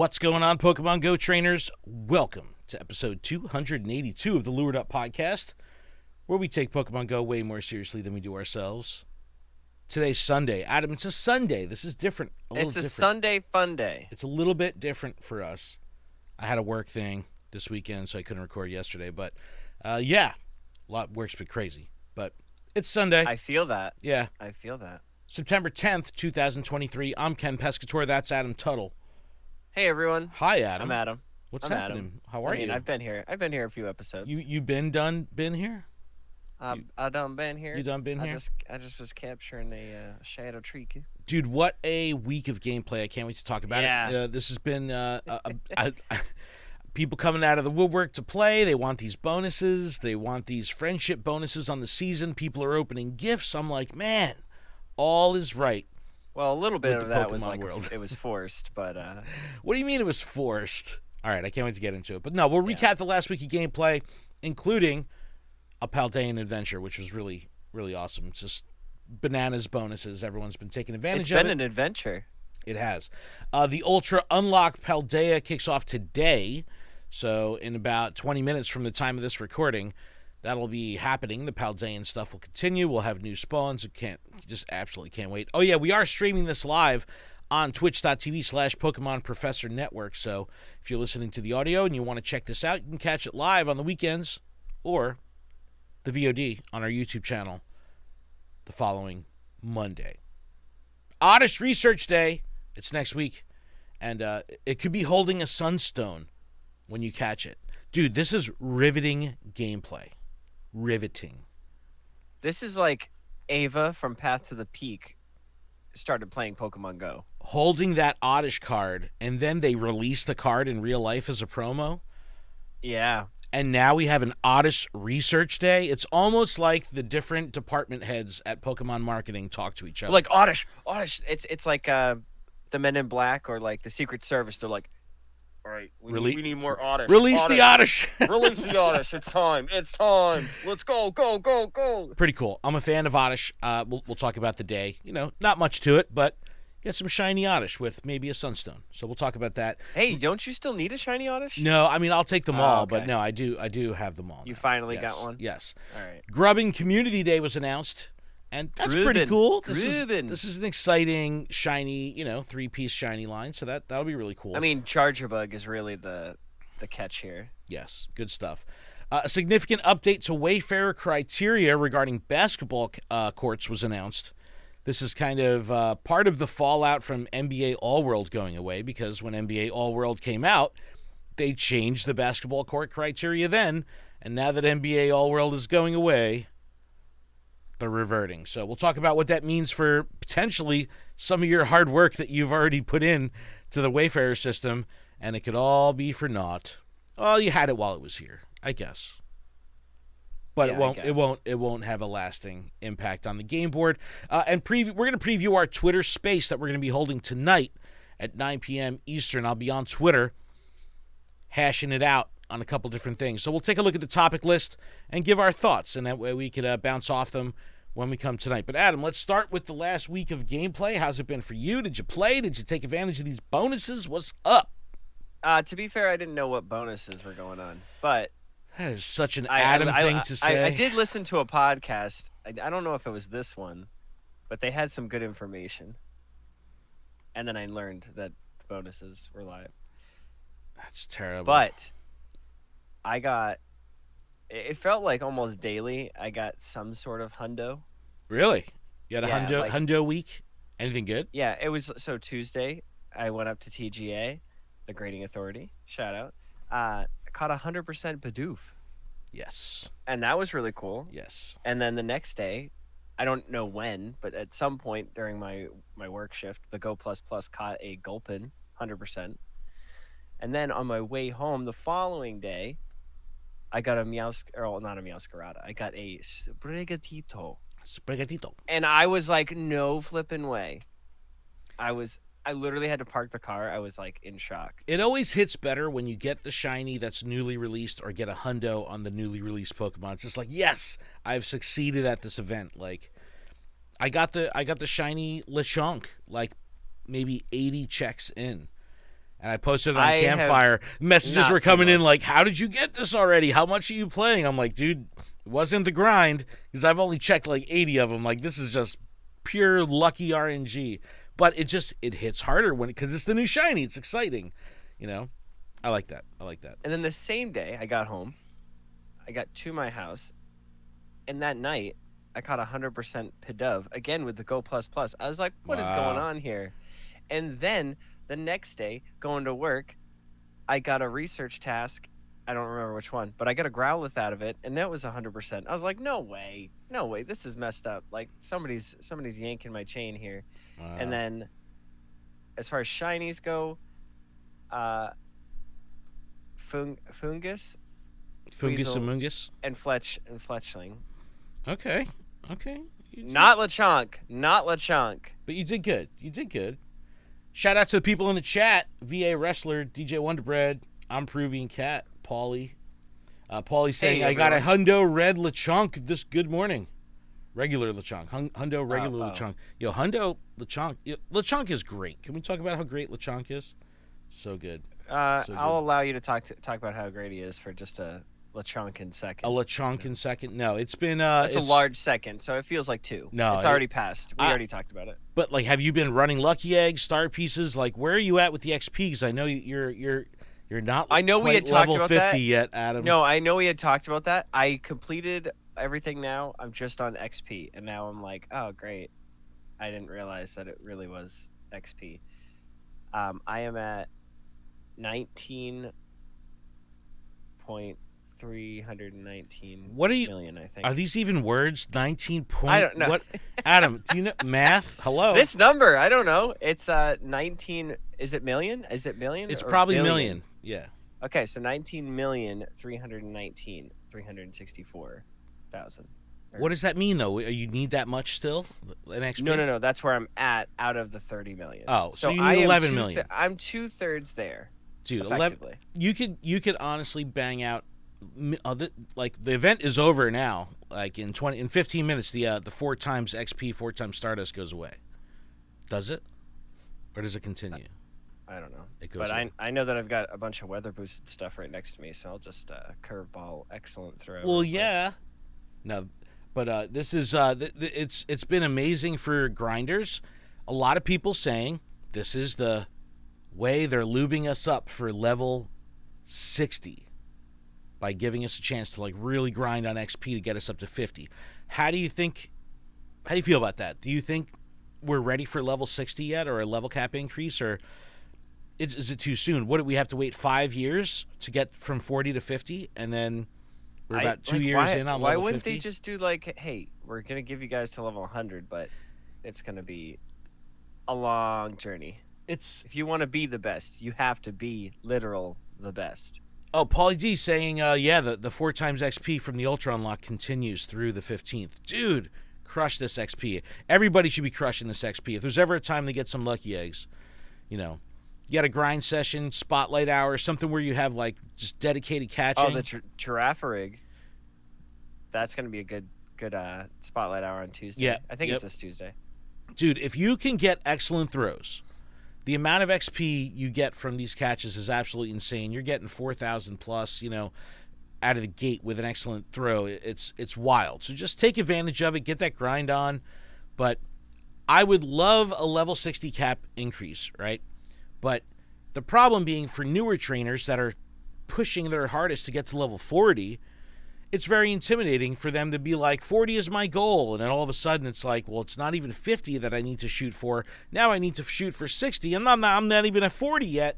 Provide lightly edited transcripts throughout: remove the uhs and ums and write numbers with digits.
What's going on, Pokemon Go trainers? Welcome to episode 282 of the Lured Up podcast, where we take Pokemon Go way more seriously than we do ourselves. Today's Sunday. Adam, it's a Sunday. This is different. It's a Sunday fun day. It's a little bit different for us. I had a work thing this weekend, so I couldn't record yesterday. But, yeah, a lot work's been crazy. But it's Sunday. I feel that. Yeah. I feel that. September 10th, 2023. I'm Ken Pescator. That's Adam Tuttle. Hey, everyone. Hi, Adam. I'm Adam. What's I'm happening? Adam. How are you? I've been here. I've been here a few episodes. You been here? I done been here. You done been here? I just was capturing a shadow tree. Dude, what a week of gameplay. I can't wait to talk about it. This has been people coming out of the woodwork to play. They want these bonuses. They want these friendship bonuses on the season. People are opening gifts. I'm like, man, all is right. Well, a little bit of that Pokemon was like world. It was forced, but What do you mean it was forced? All right, I can't wait to get into it. But no, we'll recap the last week of gameplay, including a Paldean adventure, which was really, really awesome. It's just bananas bonuses. Everyone's been taking advantage of it. It's been an adventure. It has. The Ultra Unlocked Paldea kicks off today. So in about 20 minutes from the time of this recording, that'll be happening. The Paldean stuff will continue. We'll have new spawns. Just absolutely can't wait. Oh, yeah, we are streaming this live on twitch.tv/Pokemon Professor Network. So if you're listening to the audio and you want to check this out, you can catch it live on the weekends or the VOD on our YouTube channel the following Monday. Oddish Research Day. It's next week. And it could be holding a sunstone when you catch it. Dude, this is riveting gameplay. Riveting. This is like Ava from Path to the Peak started playing Pokemon Go. Holding that Oddish card, and then they release the card in real life as a promo. Yeah. And now we have an Oddish Research Day. It's almost like the different department heads at Pokemon marketing talk to each other. Like Oddish. It's like the Men in Black or like the Secret Service. They're like, all right, we need more Oddish. Release the Oddish. Release the Oddish. It's time. It's time. Let's go, go, go, go. Pretty cool. I'm a fan of Oddish. We'll talk about the day. You know, not much to it, but get some shiny Oddish with maybe a Sunstone. So we'll talk about that. Hey, don't you still need a shiny Oddish? No, I mean, I'll take them all, okay. but no, I do have them all. You now. finally Yes. got one? Yes. All right. Grubbin Community Day was announced, and that's pretty cool. This is an exciting, shiny, 3-piece shiny line, so that'll be really cool. I mean, Charger Bug is really the catch here. Yes, good stuff. A significant update to Wayfarer criteria regarding basketball courts was announced. This is kind of part of the fallout from NBA All-World going away, because when NBA All-World came out, they changed the basketball court criteria then, and now that NBA All-World is going away, they're reverting. So we'll talk about what that means for potentially some of your hard work that you've already put in to the Wayfarer system, and it could all be for naught. Well, you had it while it was here, I guess. But yeah, it won't have a lasting impact on the game board. And we're going to preview our Twitter space that we're going to be holding tonight at 9 p.m. Eastern. I'll be on Twitter hashing it out on a couple different things. So we'll take a look at the topic list and give our thoughts, and that way we could bounce off them when we come tonight. But Adam, let's start with the last week of gameplay. How's it been for you? Did you play? Did you take advantage of these bonuses? What's up? To be fair, I didn't know what bonuses were going on, but that is such an Adam thing to say. I did listen to a podcast. I don't know if it was this one, but they had some good information. And then I learned that bonuses were live. That's terrible. But it felt like almost daily I got some sort of hundo. Really? You had a Yeah, hundo week? Anything good? Yeah, it was so Tuesday. I went up to TGA, the grading authority. Shout out. I caught 100% Bidoof. Yes. And that was really cool. Yes. And then the next day, I don't know when, but at some point during my work shift, the Go Plus Plus caught a Gulpin, 100%. And then on my way home the following day, I got not a Meowscarada. I got a Sprigatito. And I was like, no flipping way. I literally had to park the car. I was like in shock. It always hits better when you get the shiny that's newly released or get a hundo on the newly released Pokemon. It's just like, yes, I've succeeded at this event. Like, I got the shiny Lechonk like maybe 80 checks in. And I posted it on I have Campfire. Messages not were seen coming in one. like, how did you get this already? How much are you playing? I'm like, dude, it wasn't the grind because I've only checked like 80 of them. Like, this is just pure lucky RNG. But it hits harder because it's the new shiny. It's exciting. You know? I like that. And then the same day I got home, I got to my house, and that night I caught 100% Pidove again with the Go Plus Plus. I was like, what is going Wow. on here? And then the next day, going to work, I got a research task. I don't remember which one, but I got a Growlithe out of it, and that was 100%. I was like, no way, this is messed up. Like somebody's yanking my chain here. Wow. And then, as far as shinies go, Fungus, Fungus Weasel, Amoongus. and Fletchling. Okay. Not Lechonk. But you did good. Shout out to the people in the chat. VA Wrestler, DJ Wonderbread, I'm Peruvian Cat, Paulie. Paulie saying, I got a Hundo Red Lechonk this good morning. Regular Lechonk. Hundo regular Lechonk. Yo, Hundo Lechonk. Lechonk is great. Can we talk about how great Lechonk is? So good. I'll allow you to talk about how great he is for just a Lechonk in second. A Lechonk in second? No, it's been... it's a large second, so it feels like two. No. It's already passed. We already talked about it. But, like, have you been running Lucky Eggs, Star Pieces? Like, where are you at with the XP? Because I know you're not I know we had quite level talked about 50 that. yet, Adam. No, I know we had talked about that. I completed everything now. I'm just on XP, and now I'm like, oh, great. I didn't realize that it really was XP. I am at 19.319 million, I think. Are these even words? 19 point... I don't know. What? Adam, do you know math? Hello? This number, I don't know. It's 19... Is it million? It's probably million. Yeah. Okay, so 19,319,364,000. What does that mean, though? You need that much still? An XP? No. That's where I'm at out of the 30 million. Oh, so you need 11 million. I'm 2/3 there. Dude, 11. You could honestly bang out. Like the event is over now. Like in 15 minutes, the 4 times XP, 4 times Stardust goes away. Does it, or does it continue? I don't know. It goes. But I know that I've got a bunch of weather boosted stuff right next to me, so I'll just curveball excellent throw. Well, yeah. No, but this is it's been amazing for grinders. A lot of people saying this is the way they're lubing us up for level 60 by giving us a chance to like really grind on XP to get us up to 50. How do you feel about that? Do you think we're ready for level 60 yet, or a level cap increase, or is it too soon? What do we have to wait 5 years to get from 40 to 50, and then we're about 2 years in on level 50? Why wouldn't they just do like, hey, we're gonna give you guys to level 100, but it's gonna be a long journey. If you want to be the best, you have to be literal the best. Oh, Paulie D saying, the 4 times XP from the Ultra Unlock continues through the 15th. Dude, crush this XP. Everybody should be crushing this XP. If there's ever a time to get some lucky eggs, you got a grind session, spotlight hour, something where you have like just dedicated catching. Oh, the Giraffe Rig. That's going to be a good spotlight hour on Tuesday. Yeah, I think it's this Tuesday. Dude, if you can get excellent throws, the amount of XP you get from these catches is absolutely insane. You're getting 4,000 plus, out of the gate with an excellent throw. It's wild. So just take advantage of it. Get that grind on. But I would love a level 60 cap increase, right? But the problem being for newer trainers that are pushing their hardest to get to level 40, it's very intimidating for them to be like, 40 is my goal. And then all of a sudden it's like, well, it's not even 50 that I need to shoot for. Now I need to shoot for 60, and I'm not even at 40 yet.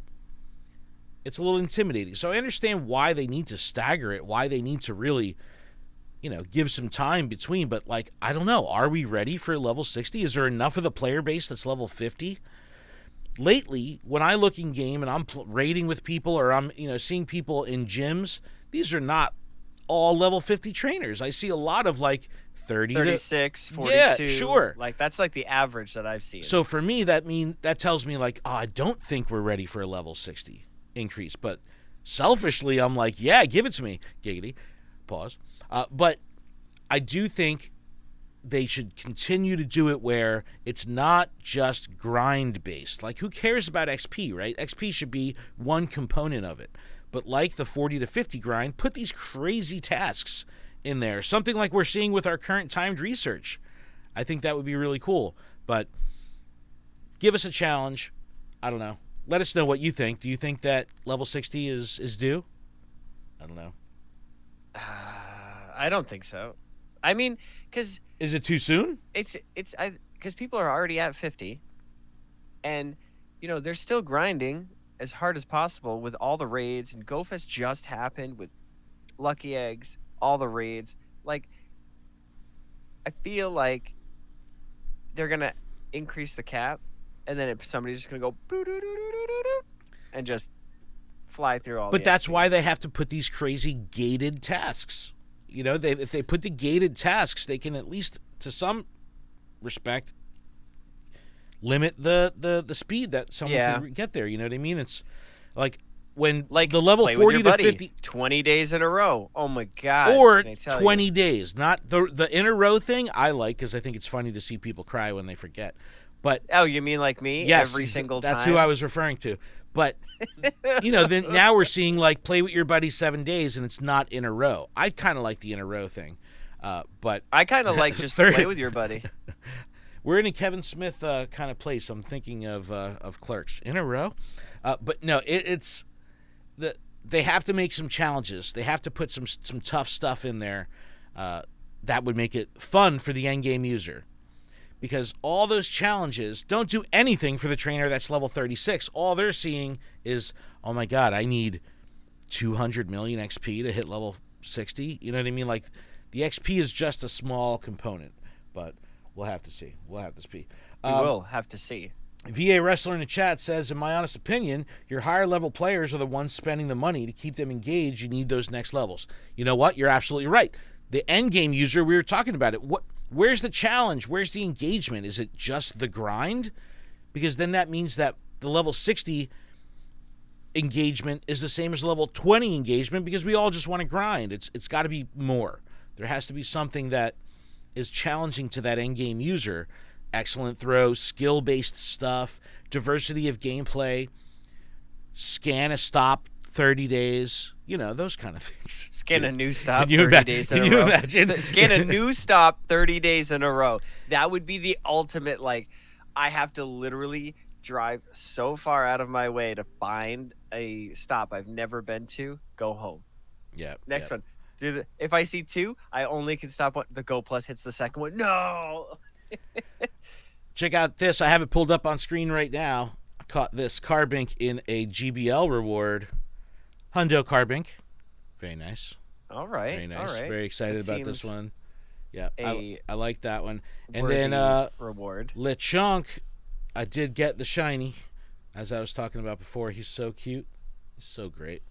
It's a little intimidating. So I understand why they need to stagger it, why they need to really, give some time between. But, like, I don't know. Are we ready for level 60? Is there enough of the player base that's level 50? Lately, when I look in game and I'm raiding with people, or I'm, seeing people in gyms, these are not all level 50 trainers. I see a lot of like 36, 42. Yeah, sure. Like that's like the average that I've seen. So for me, that tells me like, I don't think we're ready for a level 60 increase. But selfishly, I'm like, yeah, give it to me. Giggity. Pause. But I do think they should continue to do it where it's not just grind based. Like, who cares about XP, right? XP should be one component of it. But like the 40 to 50 grind, put these crazy tasks in there. Something like we're seeing with our current timed research. I think that would be really cool. But give us a challenge. I don't know. Let us know what you think. Do you think that level 60 is due? I don't know. I don't think so. I mean, because is it too soon? Because people are already at 50, and they're still grinding as hard as possible with all the raids. And GoFest just happened with Lucky Eggs, all the raids. Like, I feel like they're gonna increase the cap, and then somebody's just gonna go and just fly through all. But that's why they have to put these crazy gated tasks. If they put the gated tasks, they can at least, to some respect, limit the speed that someone can get there. You know what I mean? It's like when the level 40 to 50, 20 days in a row. Oh my god! Or 20 days, not the in a row thing. I like because I think it's funny to see people cry when they forget. But you mean like me? Yes, every single time. That's who I was referring to. But then now we're seeing like play with your buddy 7 days and it's not in a row. I kind of like the in a row thing, but I kind of like just play with your buddy. We're in a Kevin Smith kind of place. I'm thinking of Clerks in a row, but no, it's they have to make some challenges. They have to put some tough stuff in there that would make it fun for the end game user. Because all those challenges don't do anything for the trainer that's level 36. All they're seeing is, oh my god, I need 200 million XP to hit level 60. You know what I mean? Like, the XP is just a small component. But we'll have to see. We'll have to see. We will have to see. VA Wrestler in the chat says, in my honest opinion, your higher level players are the ones spending the money to keep them engaged. You need those next levels. You know what? You're absolutely right. The end game user, we were talking about it. Where's the challenge? Where's the engagement? Is it just the grind? Because then that means that the level 60 engagement is the same as level 20 engagement because we all just want to grind. It's got to be more. There has to be something that is challenging to that end game user. Excellent throw, skill-based stuff, diversity of gameplay, scan a stop 30 days, those kind of things. Scan a new stop 30 days in a row. Can you imagine? Scan a new stop 30 days in a row. That would be the ultimate, I have to literally drive so far out of my way to find a stop I've never been to, go home. Yeah. Next one. If I see two, I only can stop one. The Go Plus hits the second one. No! Check out this. I have it pulled up on screen right now. I caught this Carbink in a GBL reward. Hundo Carbink. Very nice. All right. Very nice. All right. Very excited about this one. Yeah, I like that one. And worthy then reward. Lechonk, I did get the shiny, as I was talking about before. He's so cute. He's so great.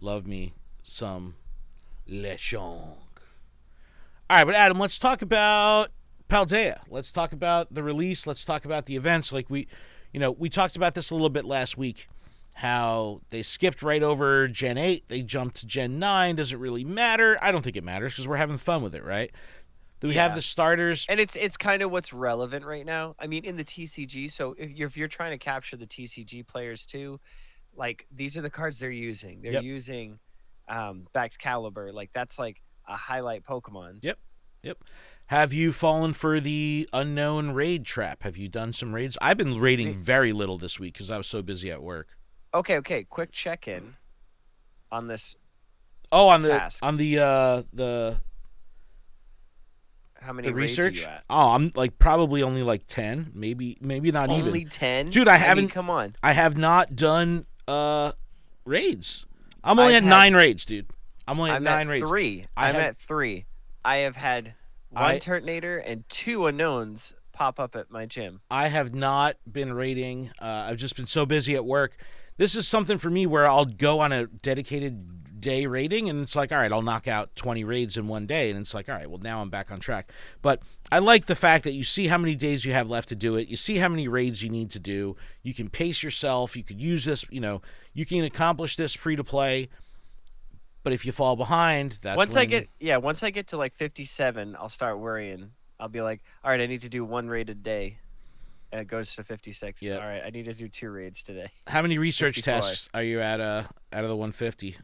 Love me some Lechonk. All right, but Adam, let's talk about Paldea. Let's talk about the release. Let's talk about the events. Like we talked about this a little bit last week. How they skipped right over Gen 8. They jumped to Gen 9. Does it really matter? I don't think it matters because we're having fun with it, right? Do we have the starters? And it's kind of what's relevant right now. I mean, in the TCG, so if you're trying to capture the TCG players too, like, these are the cards they're using. They're using Baxcalibur. Like, that's like a highlight Pokemon. Yep. Have you fallen for the unknown raid trap? Have you done some raids? I've been raiding very little this week because I was so busy at work. Okay. Quick check-in on this. Oh, on task. the how many the raids research? Are you at? Oh, I'm probably only 10, maybe not even. Only 10? Dude, I haven't. Come on. I have not done raids. I'm only at 9 raids, dude. I'm only at 9 raids. 3. I'm at 3. I have had 1 Turtonator and 2 unknowns pop up at my gym. I have not been raiding. I've just been so busy at work. This is something for me where I'll go on a dedicated day raiding, and it's like, all right, I'll knock out 20 raids in one day, and it's like, all right, well, now I'm back on track. But I like the fact that you see how many days you have left to do it. You see how many raids you need to do. You can pace yourself. You could use this, you can accomplish this free to play. But if you fall behind, that's once I get to like 57, I'll start worrying I'll be like, all right, I need to do 1 raid a day. And it goes to 56. Yep. All right, I need to do 2 raids today. How many research 54. tests are you at out of the 150?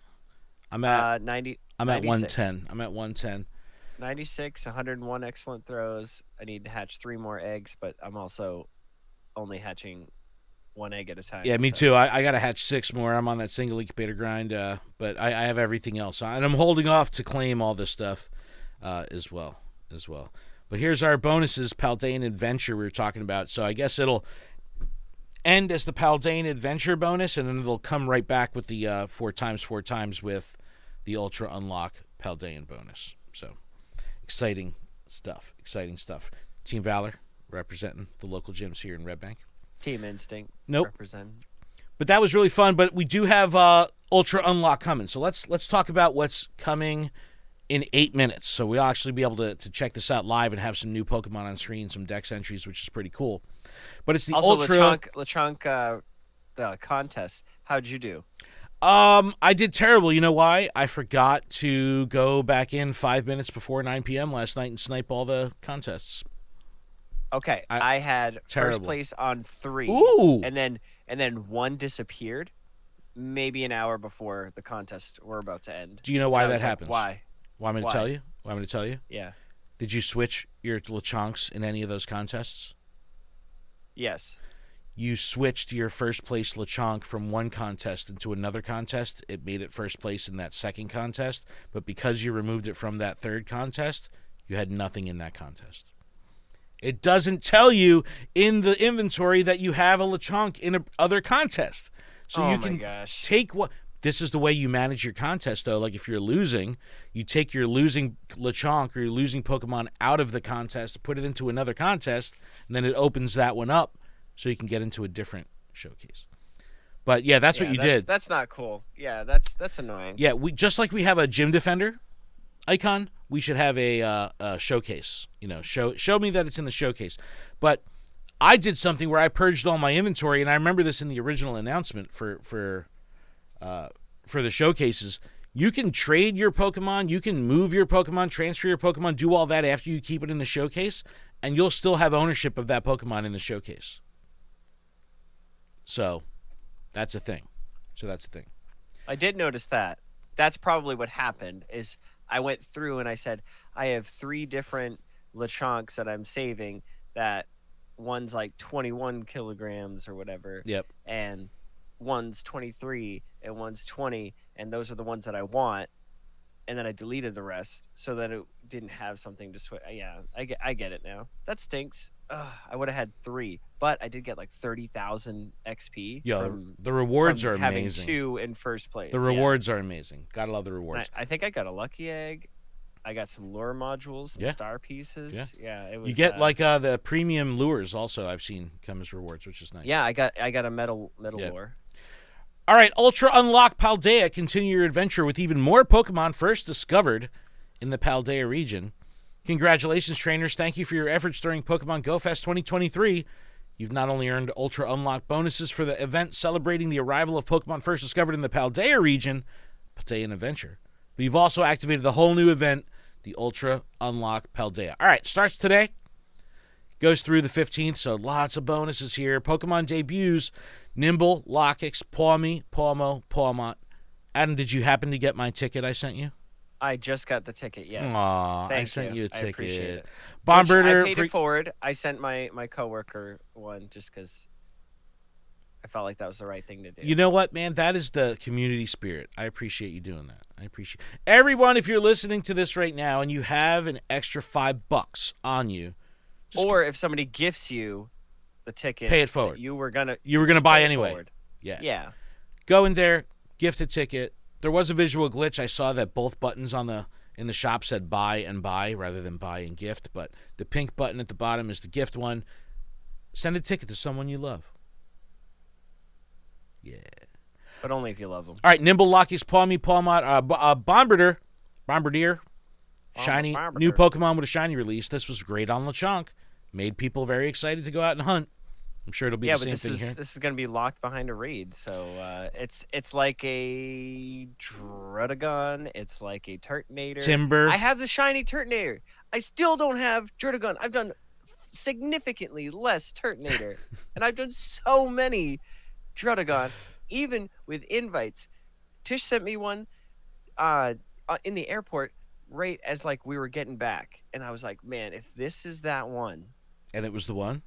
I'm at 90. I'm at 96. 110. I'm at 110. 96, 101 excellent throws. I need to hatch 3 more eggs, but I'm also only hatching 1 egg at a time. Yeah, me so. too. I got to hatch 6 more. I'm on that single incubator grind, but I have everything else. And I'm holding off to claim all this stuff as well. But here's our bonuses, Paldean Adventure we were talking about. So I guess it'll end as the Paldean Adventure bonus, and then it'll come right back with the 4x4x with the Ultra Unlock Paldean bonus. So exciting stuff. Team Valor representing the local gyms here in Red Bank. Team Instinct. Nope. Represent. But that was really fun. But we do have Ultra Unlock coming. So let's talk about what's coming in 8 minutes. So we'll actually be able to check this out live and have some new Pokemon on screen, some dex entries, which is pretty cool. But it's the also, Ultra... Lechonk the contest. How'd you do? I did terrible. You know why? I forgot to go back in 5 minutes before 9 p.m. last night and snipe all the contests. Okay, I had terrible. first place on 3. Ooh. And then 1 disappeared maybe an hour before the contest were about to end. Do you know why that like, happens? Why? Want me to tell you? Want me to tell you? Yeah. Did you switch your Lechonks in any of those contests? Yes. You switched your first place Lechonk from one contest into another contest. It made it first place in that second contest, but because you removed it from that third contest, you had nothing in that contest. It doesn't tell you in the inventory that you have a Lechonk in other contest. So you can take what... This is the way you manage your contest, though. Like, if you're losing, you take your losing Lechonk or your losing Pokemon out of the contest, put it into another contest, and then it opens that one up so you can get into a different showcase. But, yeah, that's what you did. That's not cool. Yeah, that's annoying. Yeah, just like we have a Gym Defender icon, we should have a showcase. You know, show me that it's in the showcase. But I did something where I purged all my inventory, and I remember this in the original announcement for the showcases. You can trade your Pokemon, you can move your Pokemon, transfer your Pokemon, do all that after you keep it in the showcase, and you'll still have ownership of that Pokemon in the showcase. So, that's a thing. I did notice that. That's probably what happened, is I went through and I said, I have 3 different Lechonks that I'm saving, that one's like 21 kilograms or whatever. Yep. And one's 23 and one's 20, and those are the ones that I want. And then I deleted the rest so that it didn't have something to switch. Yeah, I get it now. That stinks. I would have had 3, but I did get like 30,000 XP. Yeah, the rewards are having amazing. 2 in first place. The rewards are amazing. Gotta love the rewards. I think I got a lucky egg. I got some lure modules, some star pieces. Yeah, it was. You get like the premium lures also. I've seen come as rewards, which is nice. Yeah, I got a metal lure. All right, Ultra Unlock Paldea. Continue your adventure with even more Pokemon first discovered in the Paldea region. Congratulations, trainers. Thank you for your efforts during Pokemon Go Fest 2023. You've not only earned Ultra Unlock bonuses for the event celebrating the arrival of Pokemon first discovered in the Paldea region, Paldean Adventure, but you've also activated the whole new event, the Ultra Unlock Paldea. All right, starts today. Goes through the 15th, so lots of bonuses here. Pokemon debuts, Nimble, Lockix, Pawmi, Pawmo, Pawmot. Adam, did you happen to get my ticket I sent you? I just got the ticket, yes. Aw, I sent you a ticket. I appreciate it. Bombardier, I paid it forward. I sent my coworker one just because I felt like that was the right thing to do. You know what, man? That is the community spirit. I appreciate you doing that. I appreciate everyone. If you're listening to this right now and you have an extra $5 on you, or if somebody gifts you the ticket, pay it forward. You were gonna buy anyway. Forward. Yeah. Go in there, gift a ticket. There was a visual glitch. I saw that both buttons in the shop said buy and buy rather than buy and gift, but the pink button at the bottom is the gift one. Send a ticket to someone you love. Yeah. But only if you love them. All right, Nimble, Lockix, Pawmi, Pawmot, Bombardier, shiny, new Pokemon with a shiny release. This was great on Lechonk. Made people very excited to go out and hunt. I'm sure it'll be Yeah, the but same thing here. this is gonna be locked behind a raid, so it's like a Drudagon, it's like a Turtonator. Timber. I have the shiny Turtonator. I still don't have Drudagon. I've done significantly less Turtonator, and I've done so many Drudagon, even with invites. Tish sent me one in the airport right as like we were getting back, and I was like, man, if this is that one, And it was the one?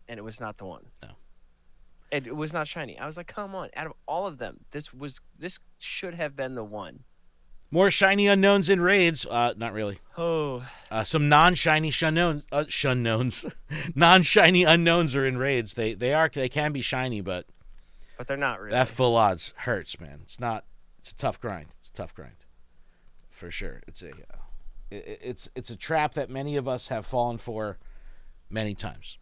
and it was not the one. No. It was not shiny. I was like, come on, out of all of them, this should have been the one. More shiny unknowns in raids. Not really. Oh, Some non-shiny shunnowns. Non-shiny unknowns are in raids. They can be shiny, but but they're not really. that full odds hurts, man. It's a tough grind. It's a tough grind. For sure. It's a trap that many of us have fallen for many times.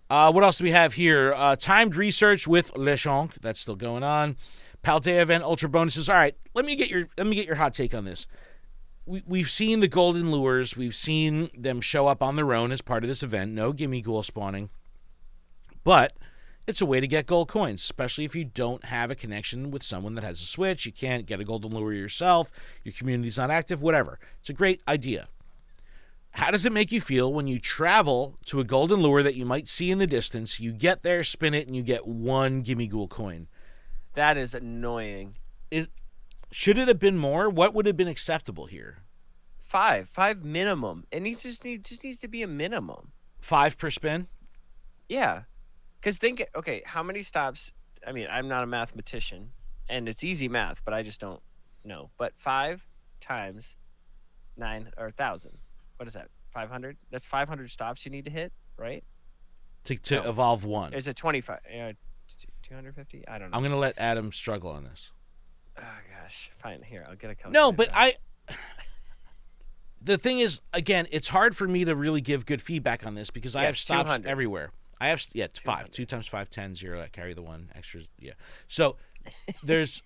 What else do we have here? Timed research with Lechonk. That's still going on. Paldea event ultra bonuses. All right, let me get your hot take on this. We've seen the golden lures. We've seen them show up on their own as part of this event. No gimme ghoul spawning, but it's a way to get gold coins, especially if you don't have a connection with someone that has a Switch. You can't get a golden lure yourself. Your community's not active. Whatever. It's a great idea. How does it make you feel when you travel to a golden lure that you might see in the distance, you get there, spin it, and you get one gimme ghoul coin? That is annoying. Should it have been more? What would have been acceptable here? 5 minimum. It just needs to be a minimum. 5 per spin? Yeah, because okay, how many stops? I mean, I'm not a mathematician, and it's easy math, but I just don't know. But 5 times 9 or 1,000. What is that? 500? That's 500 stops you need to hit, right? To evolve one. Is it 25? 250? I don't know. I'm going to let Adam struggle on this. Oh, gosh. Fine. Here, I'll get a calculator. No, but the thing is, again, it's hard for me to really give good feedback on this because I have stops 200. Everywhere. I have, 5. 2 times 5, 10, 0. I carry the one. Extras, yeah. So there's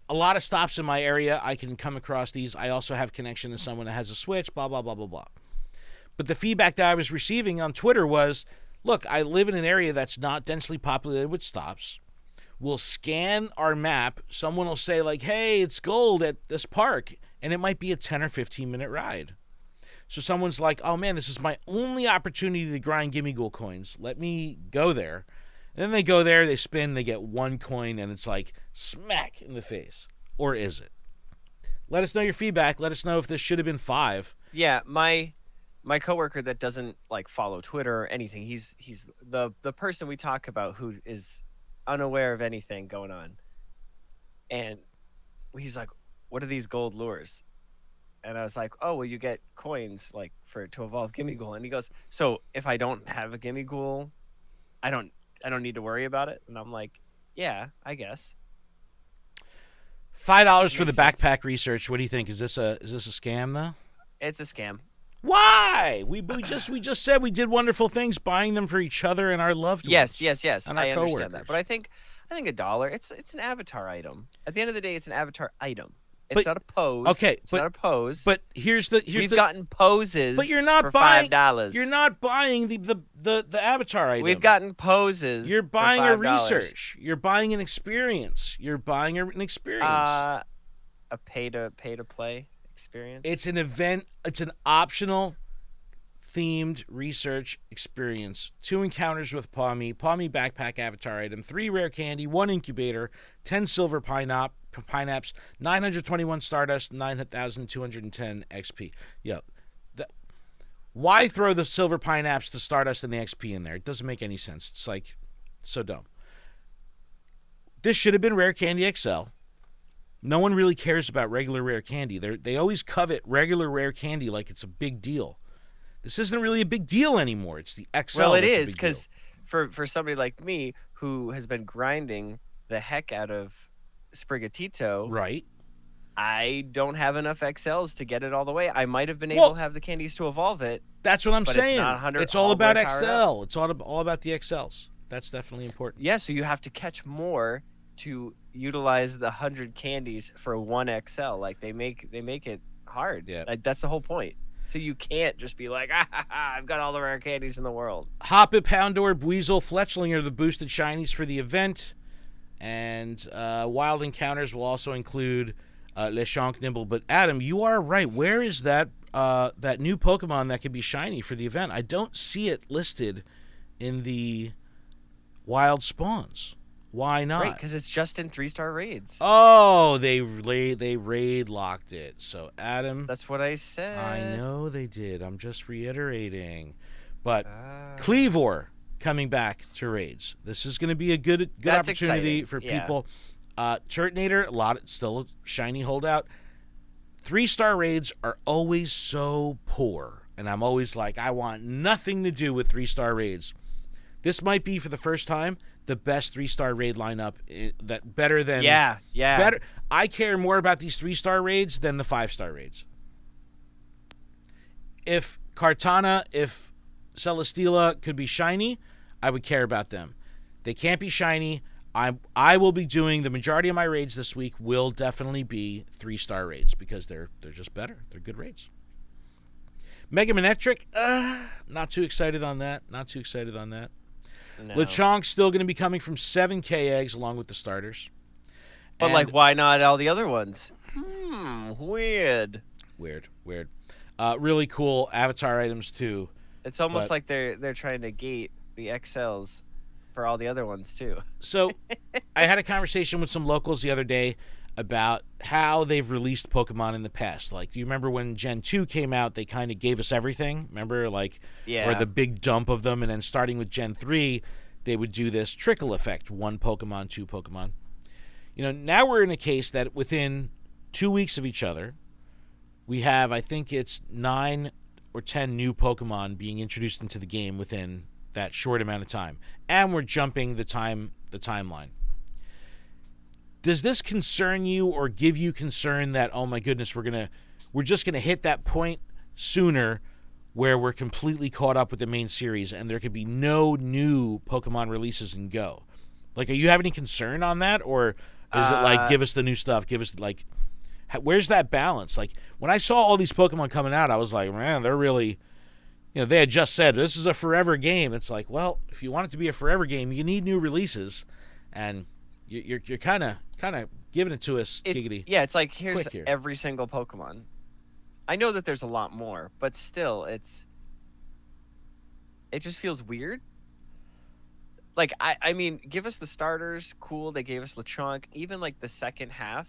a lot of stops in my area. I can come across these. I also have connection to someone that has a Switch, blah, blah, blah, blah, blah. But the feedback that I was receiving on Twitter was, look, I live in an area that's not densely populated with stops. We'll scan our map. Someone will say, like, hey, it's gold at this park. And it might be a 10 or 15-minute ride. So someone's like, oh, man, this is my only opportunity to grind gimme ghoul coins. Let me go there. And then they go there, they spin, they get one coin, and it's like smack in the face. Or is it? Let us know your feedback. Let us know if this should have been 5. Yeah, my coworker that doesn't like follow Twitter or anything, he's the person we talk about who is unaware of anything going on. And he's like, what are these gold lures? And I was like, oh, well, you get coins like to evolve gimme ghoul. And he goes, so if I don't have a gimme ghoul, I don't need to worry about it. And I'm like, yeah, I guess. $5 for the backpack research. What do you think? Is this a scam though? It's a scam. Why? We just said we did wonderful things buying them for each other and our loved ones. Yes. And our I understand coworkers. that. But I think $1, it's an avatar item. At the end of the day, it's an avatar item. It's not a pose. Okay, it's not a pose. But we've gotten poses. But you're not for buying $5. You're not buying the avatar item. We've gotten poses. You're buying for $5. a research. You're buying an experience. You're buying an experience. A pay to play experience. It's an event. It's an optional themed research experience. 2 encounters with Pawmi backpack avatar item, 3 rare candy, 1 incubator, 10 silver pineapps, 921 stardust, 9,210 XP. Yo, why throw the silver pineapps, the stardust, and the XP in there? It doesn't make any sense. It's like so dumb. This should have been rare candy XL. No one really cares about regular rare candy. They always covet regular rare candy like it's a big deal. This isn't really a big deal anymore. It's the XL. Well, it is, because for somebody like me who has been grinding the heck out of Sprigatito, right? I don't have enough XLs to get it all the way. I might have been able to have the candies to evolve it. That's what I'm saying. It's all about XL. It's all about the XLs. That's definitely important. Yeah, so you have to catch more to utilize the 100 candies for 1 XL. Like they make it hard. Yeah, like, that's the whole point. So you can't just be like, I've got all the rare candies in the world. Hoppip, Houndour, Buizel, Fletchling are the boosted shinies for the event. And Wild Encounters will also include Lechonk, Nimble. But Adam, you are right. Where is that that new Pokemon that could be shiny for the event? I don't see it listed in the wild spawns. Why not? Right, because it's just in 3-star raids. Oh, they raid locked it. So Adam, That's what I said. I know they did. I'm just reiterating. But Cleavor coming back to raids. This is going to be a good That's opportunity exciting. for Yeah. people. Turtonator, still a shiny holdout. 3-star raids are always so poor, and I'm always like, I want nothing to do with 3-star raids. This might be for the first time the best 3-star raid lineup. That better than better. I care more about these 3-star raids than the 5-star raids. If Kartana, if Celesteela could be shiny, I would care about them. They can't be shiny. I will be doing the majority of my raids this week will definitely be 3-star raids because they're just better. They're good raids. Mega Manectric, not too excited on that. Not too excited on that. No. Lechonk's still going to be coming from 7K eggs along with the starters. But like, why not all the other ones? Weird. Weird. Really cool avatar items too. It's almost like they're trying to gate the XLs for all the other ones too. So I had a conversation with some locals the other day about how they've released Pokemon in the past. Like, do you remember when Gen 2 came out, they kind of gave us everything? Remember, like, or the big dump of them, and then starting with Gen 3, they would do this trickle effect, 1 Pokemon, 2 Pokemon. Now we're in a case that within 2 weeks of each other, we have, I think it's 9 or 10 new Pokemon being introduced into the game within that short amount of time. And we're jumping the timeline. Does this concern you or give you concern that, oh my goodness, we're just gonna hit that point sooner where we're completely caught up with the main series and there could be no new Pokemon releases in Go? Like, are you have any concern on that, or is it like, give us the new stuff, give us like, where's that balance? Like, when I saw all these Pokemon coming out, I was like, man, they're really, they had just said this is a forever game. It's like, well, if you want it to be a forever game, you need new releases, and you're kind of giving it to us, giggity. Yeah, it's like, here's here. every single Pokemon. I know that there's a lot more, but still, it just feels weird. Like, I mean, give us the starters, cool. They gave us Lechonk. Even like the second half,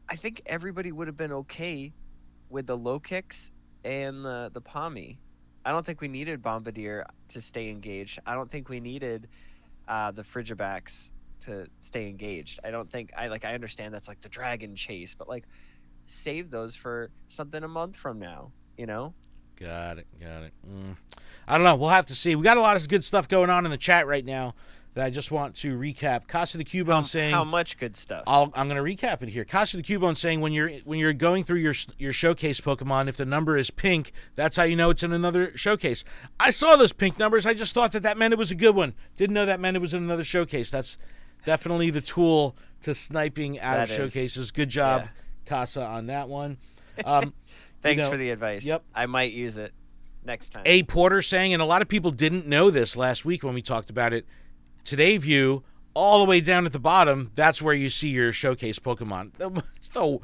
I think everybody would have been okay with the low kicks and the Palmy. I don't think we needed Bombardier to stay engaged. I don't think we needed the Frigibacks to stay engaged. I don't think I understand that's like the dragon chase, but like, save those for something a month from now, Got it. I don't know. We'll have to see. We got a lot of good stuff going on in the chat right now that I just want to recap. Casa the Cubone saying, how much good stuff? I'm going to recap it here. Casa the Cubone saying, when you're going through your showcase Pokemon, if the number is pink, that's how you know it's in another showcase. I saw those pink numbers. I just thought that meant it was a good one. Didn't know that meant it was in another showcase. That's definitely the tool to sniping out of showcases. Good job, Casa, on that one. Thanks for the advice. Yep. I might use it next time. A. Porter saying, and a lot of people didn't know this last week when we talked about it, Today View, all the way down at the bottom, that's where you see your showcase Pokemon. So,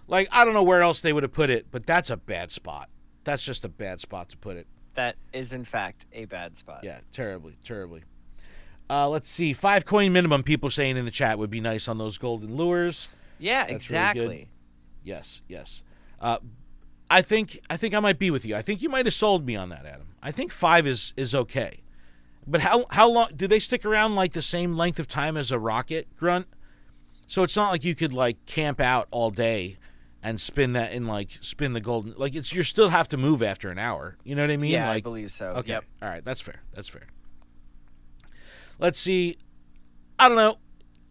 like, I don't know where else they would have put it, but that's a bad spot. That's just a bad spot to put it. That is, in fact, a bad spot. Yeah, terribly. Let's see. 5 coin minimum, people saying in the chat, would be nice on those golden lures. Yeah, That's exactly. Really good. Yes. I think I might be with you. I think you might have sold me on that, Adam. I think 5 is okay. But how long do they stick around, like the same length of time as a rocket grunt? So it's not like you could like camp out all day and spin the golden, like you still have to move after an hour. You know what I mean? Yeah, like, I believe so. Okay. Yep. All right, that's fair. Let's see. I don't know.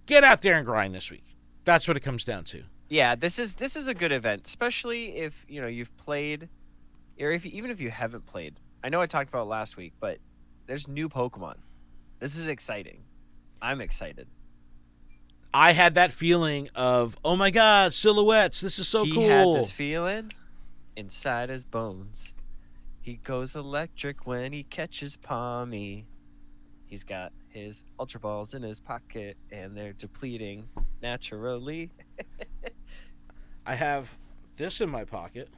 Get out there and grind this week. That's what it comes down to. Yeah, this is a good event, especially if you've played, or even if you haven't played. I know I talked about it last week, but there's new Pokemon. This is exciting. I'm excited. I had that feeling of, oh my God, silhouettes. This is so cool. He had this feeling. inside his bones. He goes electric when he catches Pommy. He's got his Ultra Balls in his pocket, and they're depleting naturally. I have this in my pocket.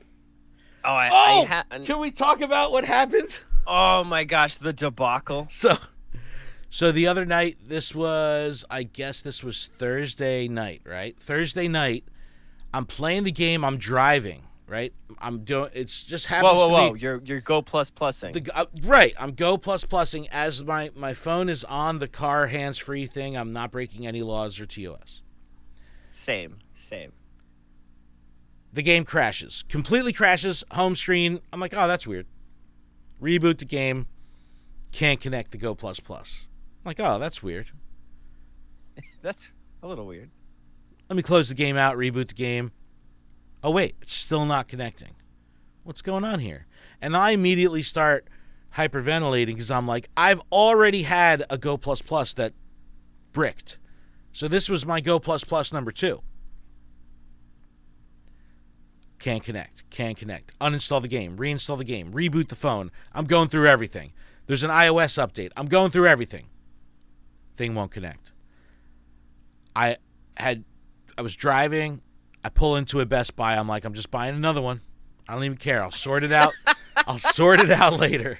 Oh, Oh, can we talk about what happened? Oh my gosh, the debacle. So the other night, I guess this was Thursday night, right? Thursday night, I'm playing the game. I'm driving, right? It's just happens to be. Whoa! You're Go Plusing. Right, I'm Go Plusing as my phone is on the car hands-free thing. I'm not breaking any laws or TOS. Same. The game crashes, completely crashes. Home screen. I'm like, oh, that's weird. Reboot the game. Can't connect the Go Plus. I'm like, oh, that's weird. That's a little weird. Let me close the game out, reboot the game. Oh, wait, it's still not connecting. What's going on here? And I immediately start hyperventilating because I'm like, I've already had a Go Plus that bricked. So this was my Go Plus number 2. Can't connect. Uninstall the game. Reinstall the game. Reboot the phone. I'm going through everything. There's an iOS update. I'm going through everything. Thing won't connect. I was driving. I pull into a Best Buy. I'm like, I'm just buying another one. I don't even care. I'll sort it out. I'll sort it out later.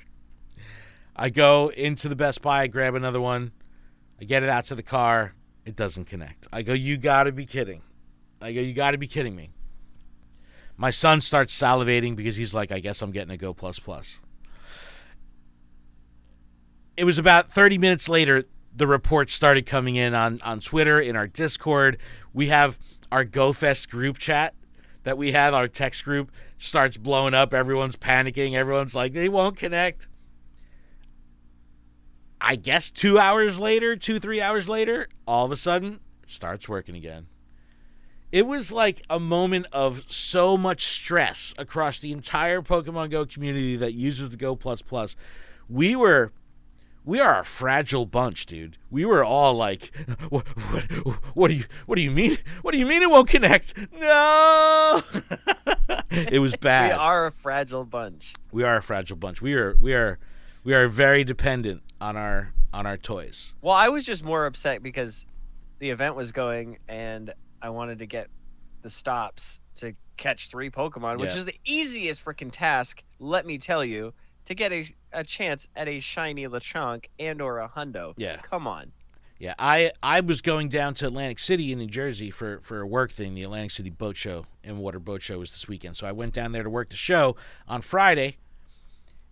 I go into the Best Buy. I grab another one. I get it out to the car. It doesn't connect. I go, you got to be kidding. You got to be kidding me. My son starts salivating because he's like, I guess I'm getting a Go Plus. It was about 30 minutes later, the reports started coming in on Twitter, in our Discord. We have our GoFest group chat that we had, our text group, starts blowing up. Everyone's panicking. Everyone's like, they won't connect. I guess 3 hours later, all of a sudden, it starts working again. It was like a moment of so much stress across the entire Pokemon Go community that uses the Go Plus. We are a fragile bunch, dude. We were all like, what do you mean? What do you mean it won't connect? No. It was bad. We are a fragile bunch. We are very dependent on our toys. Well, I was just more upset because the event was going and I wanted to get the stops to catch 3 Pokemon, which is the easiest freaking task, let me tell you, to get a chance at a shiny Lechonk and or a Hundo. Yeah. Come on. Yeah, I was going down to Atlantic City in New Jersey for a work thing. The Atlantic City Boat Show and Water Boat Show was this weekend. So I went down there to work the show on Friday,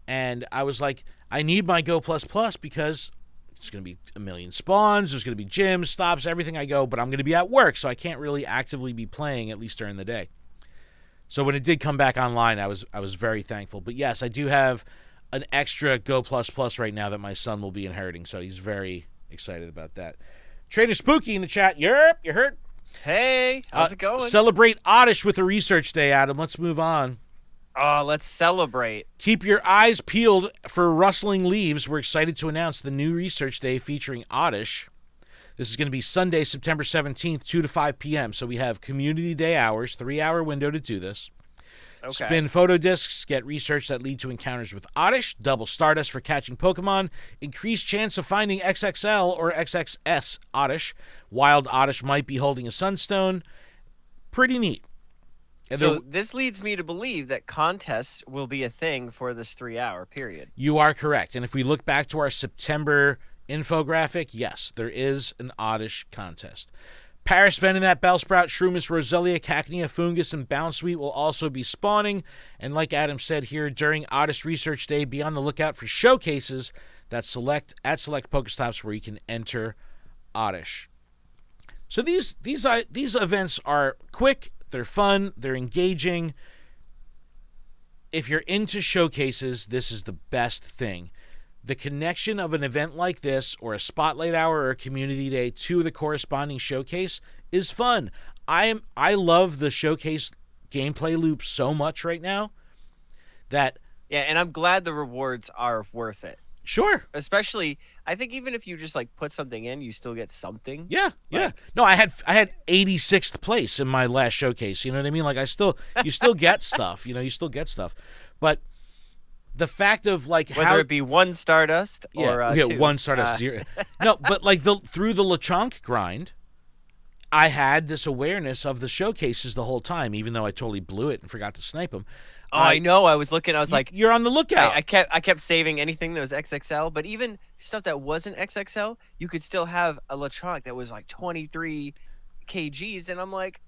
and I was like, I need my Go Plus because it's going to be a million spawns. There's going to be gyms, stops, everything I go, but I'm going to be at work, so I can't really actively be playing, at least during the day. So when it did come back online, I was very thankful. But yes, I do have an extra Go Plus right now that my son will be inheriting, so he's very excited about that. Trader Spooky in the chat. Yerp, you heard? Hey, how's it going? Celebrate Oddish with a research day, Adam. Let's move on. Oh, let's celebrate. Keep your eyes peeled for rustling leaves. We're excited to announce the new research day featuring Oddish. This is going to be Sunday, September 17th, 2 to 5 p.m. So we have community day hours, 3-hour window to do this. Okay. Spin photo discs, get research that lead to encounters with Oddish, double Stardust for catching Pokemon, increased chance of finding XXL or XXS Oddish. Wild Oddish might be holding a Sunstone. Pretty neat. So this leads me to believe that contests will be a thing for this 3-hour period. You are correct. And if we look back to our September infographic, yes, there is an Oddish contest. Paris Venonat, Bellsprout, Shroomis, Roselia, Cacnea, Fungus, and Bounsweet will also be spawning. And like Adam said here, during Oddish Research Day, be on the lookout for showcases that select Pokestops where you can enter Oddish. So these events are quick. They're fun. They're engaging. If you're into showcases, this is the best thing. The connection of an event like this, or a spotlight hour or a community day to the corresponding showcase is fun. I love the showcase gameplay loop so much right now that and I'm glad the rewards are worth it. Sure. Especially, I think even if you just like put something in, you still get something. Yeah. Like, No, I had 86th place in my last showcase. You know what I mean? Like you still get stuff. You know, you still get stuff. But the fact of like whether it be one Stardust or two. one Stardust zero. No, but like through the Lechonk grind, I had this awareness of the showcases the whole time, even though I totally blew it and forgot to snipe them. Oh, I know. I was looking. I was like, "You're on the lookout." I kept saving anything that was XXL, but even stuff that wasn't XXL, you could still have a Lechonk that was like 23 kgs, and I'm like,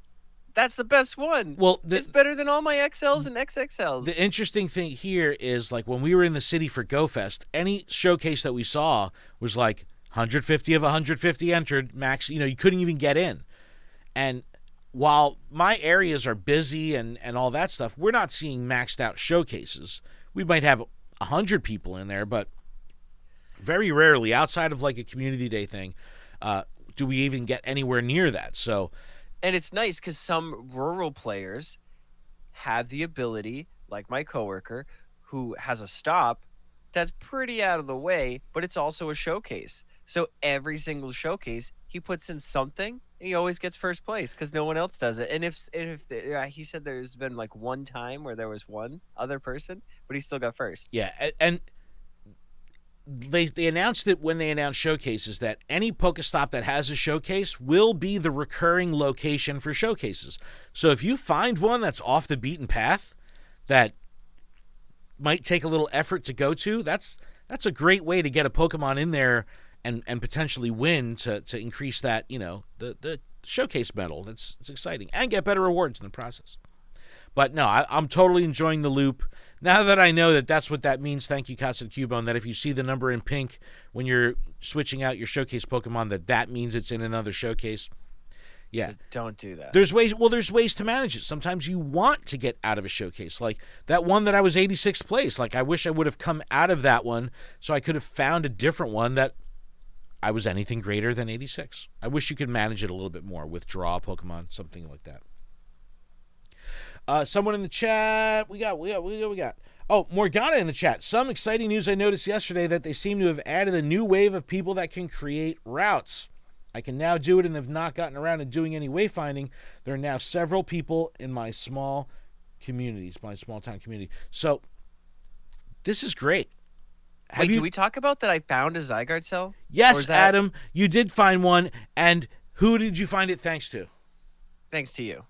that's the best one. Well, it's better than all my XLs and XXLs. The interesting thing here is like when we were in the city for GoFest, any showcase that we saw was like 150 of 150 entered max. You know, you couldn't even get in. And while my areas are busy and all that stuff, we're not seeing maxed out showcases. We might have 100 people in there, but very rarely, outside of like a community day thing, do we even get anywhere near that. So, and it's nice because some rural players have the ability, like my coworker, who has a stop that's pretty out of the way, but it's also a showcase. So every single showcase, he puts in something, and he always gets first place because no one else does it. And if he said there's been like one time where there was one other person, but he still got first. Yeah, and they announced it when they announced showcases that any Pokestop that has a showcase will be the recurring location for showcases. So if you find one that's off the beaten path that might take a little effort to go to, that's a great way to get a Pokemon in there and potentially win to increase that, you know, the showcase medal. It's exciting and get better rewards in the process. But no, I'm totally enjoying the loop. Now that I know that that's what that means, thank you, Casa Cubone, that if you see the number in pink when you're switching out your showcase Pokemon, that means it's in another showcase. Yeah. So don't do that. There's ways to manage it. Sometimes you want to get out of a showcase. Like that one that I was 86th place. Like I wish I would have come out of that one so I could have found a different one that I was anything greater than 86. I wish you could manage it a little bit more, withdraw Pokemon, something like that. Someone in the chat, we got. Oh, Morgana in the chat. Some exciting news I noticed yesterday that they seem to have added a new wave of people that can create routes. I can now do it and have not gotten around to doing any wayfinding. There are now several people in my small communities, my small town community. So this is great. Did we talk about that I found a Zygarde cell? Yes, Adam, you did find one. And who did you find it thanks to? Thanks to you.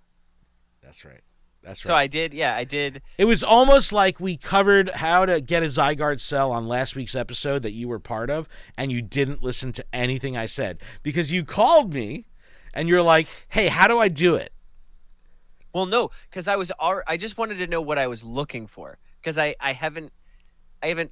That's right. That's right. So I did, yeah, I did. It was almost like we covered how to get a Zygarde cell on last week's episode that you were part of, and you didn't listen to anything I said because you called me and you're like, hey, how do I do it? Well, no, because I just wanted to know what I was looking for because I haven't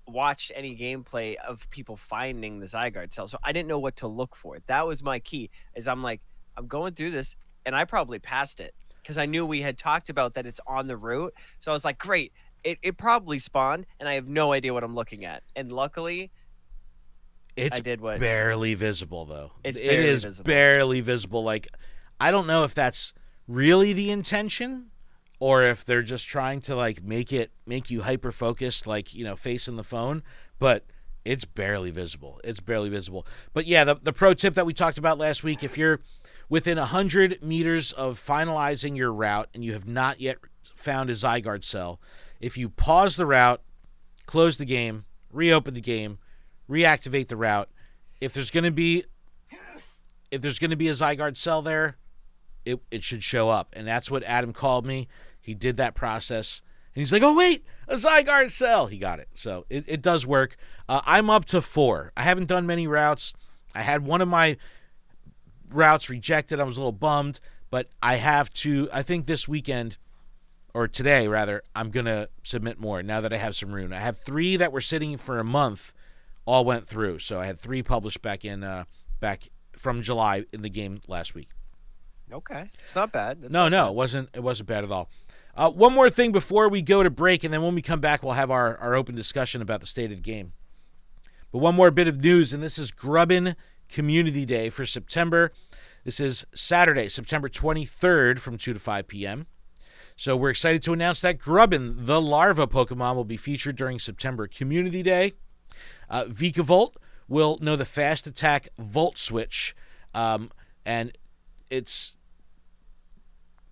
watched any gameplay of people finding the Zygarde cell, so I didn't know what to look for. That was my key, is I'm like, I'm going through this, and I probably passed it. Because I knew we had talked about that it's on the route. So I was like, great, it probably spawned, and I have no idea what I'm looking at. And luckily, I did what? Barely visible, though. It is visible. Barely visible. Like, I don't know if that's really the intention or if they're just trying to, like, make you hyper-focused, like, you know, facing the phone. But it's barely visible. It's barely visible. But, yeah, the pro tip that we talked about last week, if you're within 100 meters of finalizing your route and you have not yet found a Zygarde cell, if you pause the route, close the game, reopen the game, reactivate the route, if there's going to be a Zygarde cell there, it should show up. And that's what Adam called me. He did that process. And he's like, oh, wait, a Zygarde cell. He got it. So it does work. I'm up to 4. I haven't done many routes. I had one of my routes rejected. I was a little bummed, but I think this weekend, or today rather, I'm going to submit more now that I have some rune. I have 3 that were sitting for a month, all went through. So I had 3 published back from July in the game last week. Okay. It's not bad. No, it wasn't bad at all. One more thing before we go to break, and then when we come back, we'll have our open discussion about the state of the game. But one more bit of news, and this is Grubbin Community Day for September. This is Saturday, September 23rd from 2 to 5 p.m. So we're excited to announce that Grubbin, the larva Pokemon, will be featured during September Community Day. Vikavolt will know the fast attack Volt switch, and it's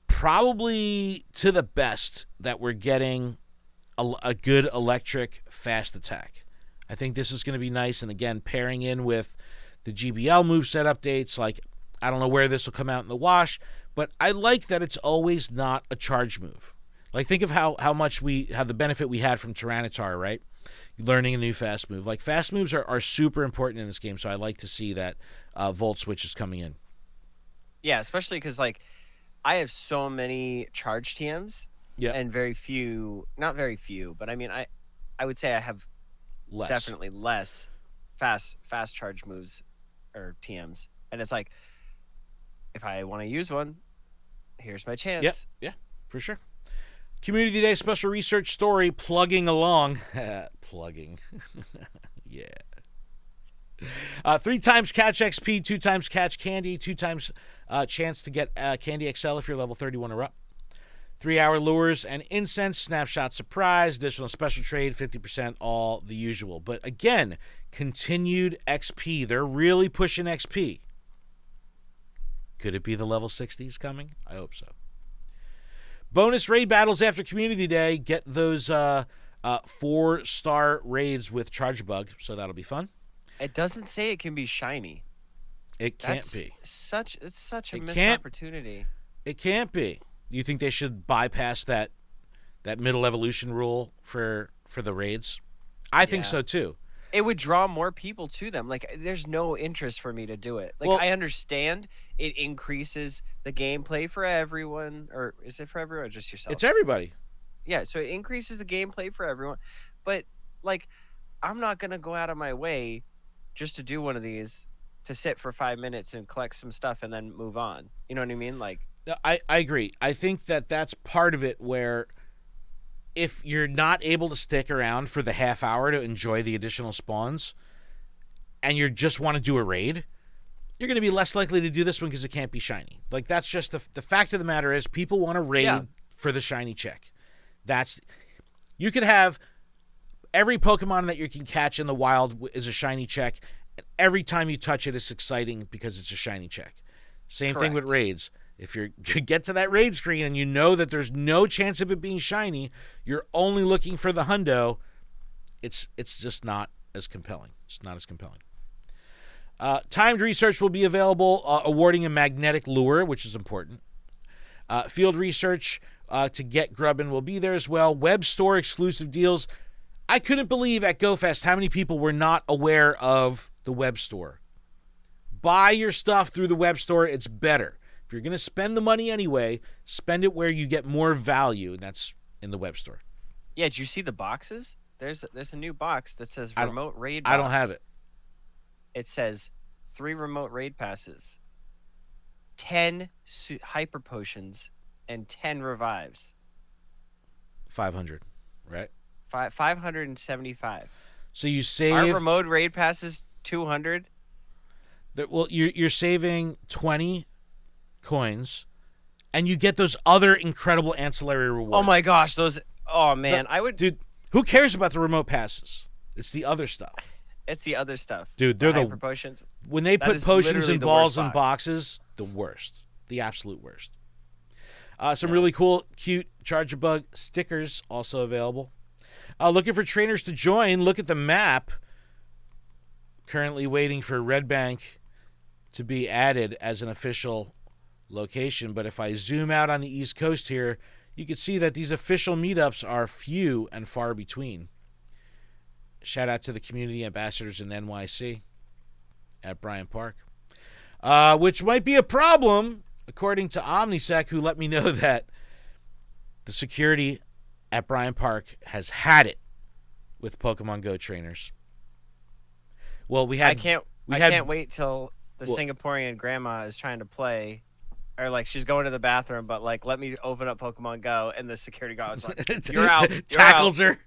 probably to the best that we're getting a good electric fast attack. I think this is going to be nice, and again, pairing in with the GBL moveset updates, like, I don't know where this will come out in the wash, but I like that it's always not a charge move. Like, think of how the benefit we had from Tyranitar, right? Learning a new fast move. Like, fast moves are super important in this game, so I like to see that Volt Switch is coming in. Yeah, especially because, like, I have so many charge TMs, and very few, not very few, but I mean, I would say I have definitely less fast charge moves or TMs. And it's like, if I want to use one, here's my chance. Yeah, for sure. Community Day special research story plugging along. Plugging. Yeah. 3 times catch XP, 2 times catch candy, 2 times chance to get Candy XL if you're level 31 or up. 3-hour lures and incense, snapshot surprise, additional special trade, 50%, all the usual. But again, continued XP. They're really pushing XP. Could it be the level 60s coming? I hope so. Bonus raid battles after Community Day. Get those 4-star raids with Charge Bug, so that'll be fun. It doesn't say it can be shiny. It can't be. It's such a missed opportunity. It can't be. Do you think they should bypass that middle evolution rule for the raids? I think so too. It would draw more people to them. Like, there's no interest for me to do it. Like, I understand it increases the gameplay for everyone, or is it for everyone or just yourself? It's everybody. Yeah, so it increases the gameplay for everyone. But, like, I'm not going to go out of my way just to do one of these to sit for 5 minutes and collect some stuff and then move on. You know what I mean? Like, I agree. I think that's part of it, where if you're not able to stick around for the half hour to enjoy the additional spawns and you just want to do a raid, you're going to be less likely to do this one because it can't be shiny. Like, that's just the fact of the matter is, people want to raid for the shiny check. You could have every Pokemon that you can catch in the wild is a shiny check, and every time you touch it, it's exciting because it's a shiny check. Same thing with raids. If you get to that raid screen and you know that there's no chance of it being shiny, you're only looking for the hundo, it's just not as compelling. It's not as compelling. Timed research will be available, awarding a magnetic lure, which is important. Field research to get Grubbin will be there as well. Web store exclusive deals. I couldn't believe at GoFest how many people were not aware of the web store. Buy your stuff through the web store. It's better. If you're going to spend the money anyway, spend it where you get more value, and that's in the web store. Yeah, did you see the boxes? There's a new box that says remote raid box. I don't have it. It says 3 remote raid passes, 10 hyper potions, and 10 revives. 500, right? 575. So you save... Our remote raid passes 200. Well, you're saving 20 coins, and you get those other incredible ancillary rewards. Oh my gosh, those... Oh man, Dude, who cares about the remote passes? It's the other stuff. It's the other stuff. Dude, they're the hyper potions. When they put potions and balls in boxes, the worst. The absolute worst. Some really cool, cute Charger Bug stickers also available. Looking for trainers to join. Look at the map. Currently waiting for Red Bank to be added as an official location. But if I zoom out on the East Coast here, you can see that these official meetups are few and far between. Shout out to the community ambassadors in NYC at Bryant Park. Which might be a problem, according to Omnisec, who let me know that the security at Bryant Park has had it with Pokemon Go trainers. Well, I can't wait till the Singaporean grandma is trying to play, or like she's going to the bathroom, but like, let me open up Pokemon Go, and the security guard is like, "You're out." Tackles her.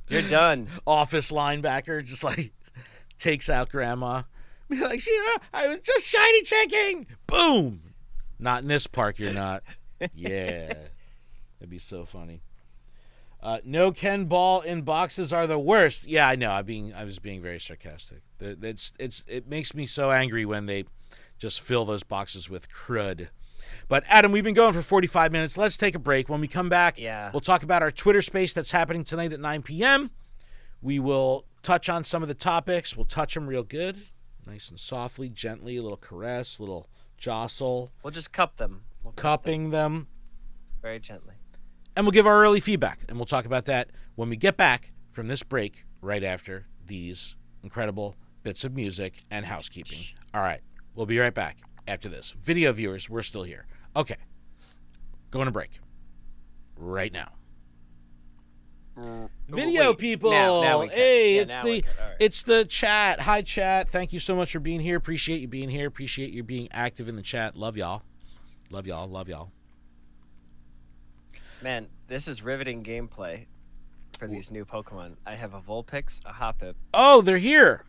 You're done. Office linebacker just like takes out grandma. Be like, I was just shiny checking. Boom. Not in this park. You're not. Yeah, that'd be so funny. No Ken ball in boxes are the worst. Yeah, I know. I was being very sarcastic. It makes me so angry when they just fill those boxes with crud. But Adam, we've been going for 45 minutes. Let's take a break. When we come back, we'll talk about our Twitter space that's happening tonight at 9 p.m. We will touch on some of the topics. We'll touch them real good, nice and softly, gently, a little caress, a little jostle. We'll just cup them. Cupping them. Very gently. And we'll give our early feedback, and we'll talk about that when we get back from this break right after these incredible bits of music and housekeeping. All right, we'll be right back after this. Video viewers, we're still here. Okay, going to break right now. Video people, now hey, right. It's the chat. Hi, chat. Thank you so much for being here. Appreciate you being here. Appreciate you being active in the chat. Love y'all. Love y'all. Love y'all. Man, this is riveting gameplay for these new Pokemon. I have a Vulpix, a Hoppip. Oh, they're here.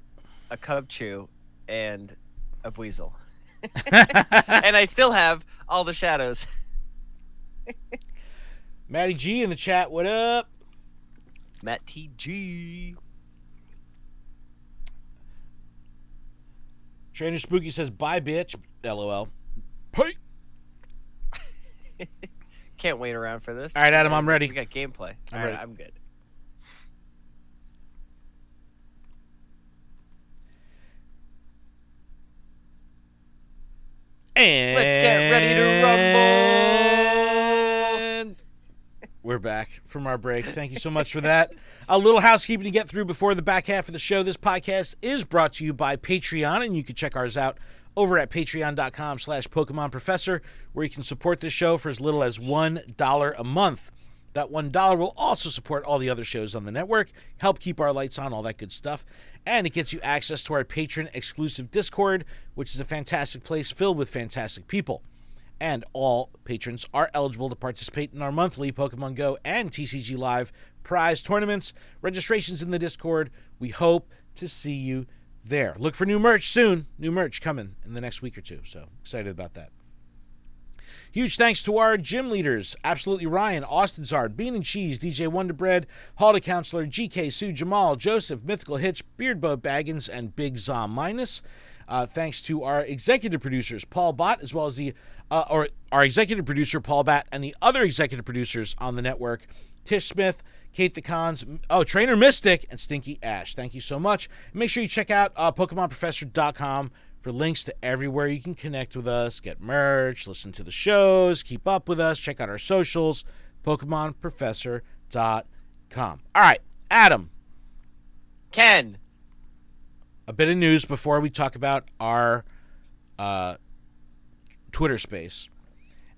A Cubchoo, and a Buizel. And I still have all the shadows. Matty G in the chat, what up? Matt TG. Trainer Spooky says, bye, bitch. LOL. Hey. Can't wait around for this. All right, Adam, I'm ready. We got gameplay. I'm All right, ready. I'm good. And let's get ready to rumble. We're back from our break. Thank you so much for that. A little housekeeping to get through before the back half of the show. This podcast is brought to you by Patreon, and you can check ours out over at patreon.com/Pokemon Professor, where you can support this show for as little as $1 a month. That $1 will also support all the other shows on the network, help keep our lights on, all that good stuff. And it gets you access to our patron-exclusive Discord, which is a fantastic place filled with fantastic people. And all patrons are eligible to participate in our monthly Pokemon GO and TCG Live prize tournaments. Registration's in the Discord. We hope to see you there. Look for new merch soon. New merch coming in the next week or two. So excited about that. Huge thanks to our gym leaders, Absolutely Ryan, Austin Zard, Bean and Cheese, DJ Wonderbread, Halda Counselor, GK, Sue, Jamal, Joseph, Mythical Hitch, Beardbow Baggins, and Big Zom Minus. Thanks to our executive producers, Paul Bott, as well as our executive producer, Paul Bott, and the other executive producers on the network, Tish Smith, Kate the Cons, Trainer Mystic, and Stinky Ash. Thank you so much. And make sure you check out PokemonProfessor.com for links to everywhere you can connect with us, get merch, listen to the shows, keep up with us, check out our socials, PokemonProfessor.com. All right, Adam. Ken. A bit of news before we talk about our Twitter space.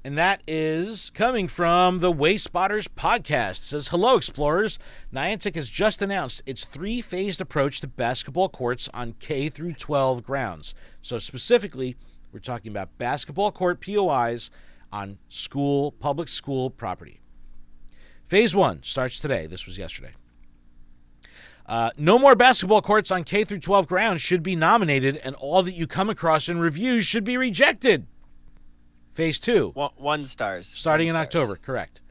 And that is coming from the Wayspotters podcast. It says, hello, explorers. Niantic has just announced its 3-phased approach to basketball courts on K-12 grounds. So specifically, we're talking about basketball court POIs on public school property. Phase 1 starts today. This was yesterday. No more basketball courts on K-12 grounds should be nominated, and all that you come across in reviews should be rejected. Phase 2. 1 stars. Starting in October, correct.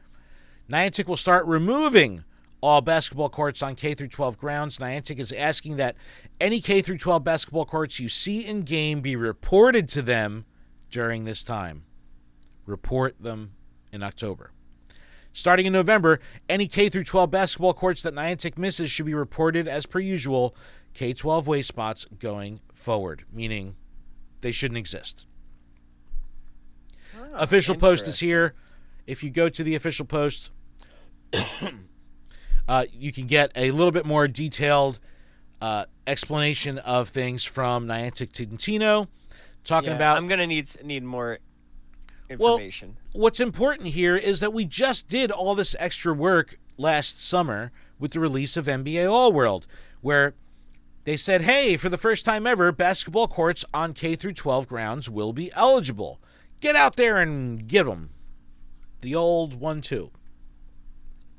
Niantic will start removing all basketball courts on K-12 grounds. Niantic is asking that any K-12 basketball courts you see in-game be reported to them during this time. Report them in October. Starting in November, any K-12 basketball courts that Niantic misses should be reported as per usual K-12 waste spots going forward, meaning they shouldn't exist. Official post is here. If you go to the official post, you can get a little bit more detailed explanation of things from Niantic Tintino, talking about... I'm going to need more information. Well, what's important here is that we just did all this extra work last summer with the release of NBA All World, where they said, hey, for the first time ever, basketball courts on K-12 grounds will be eligible. Get out there and get them. The old 1-2.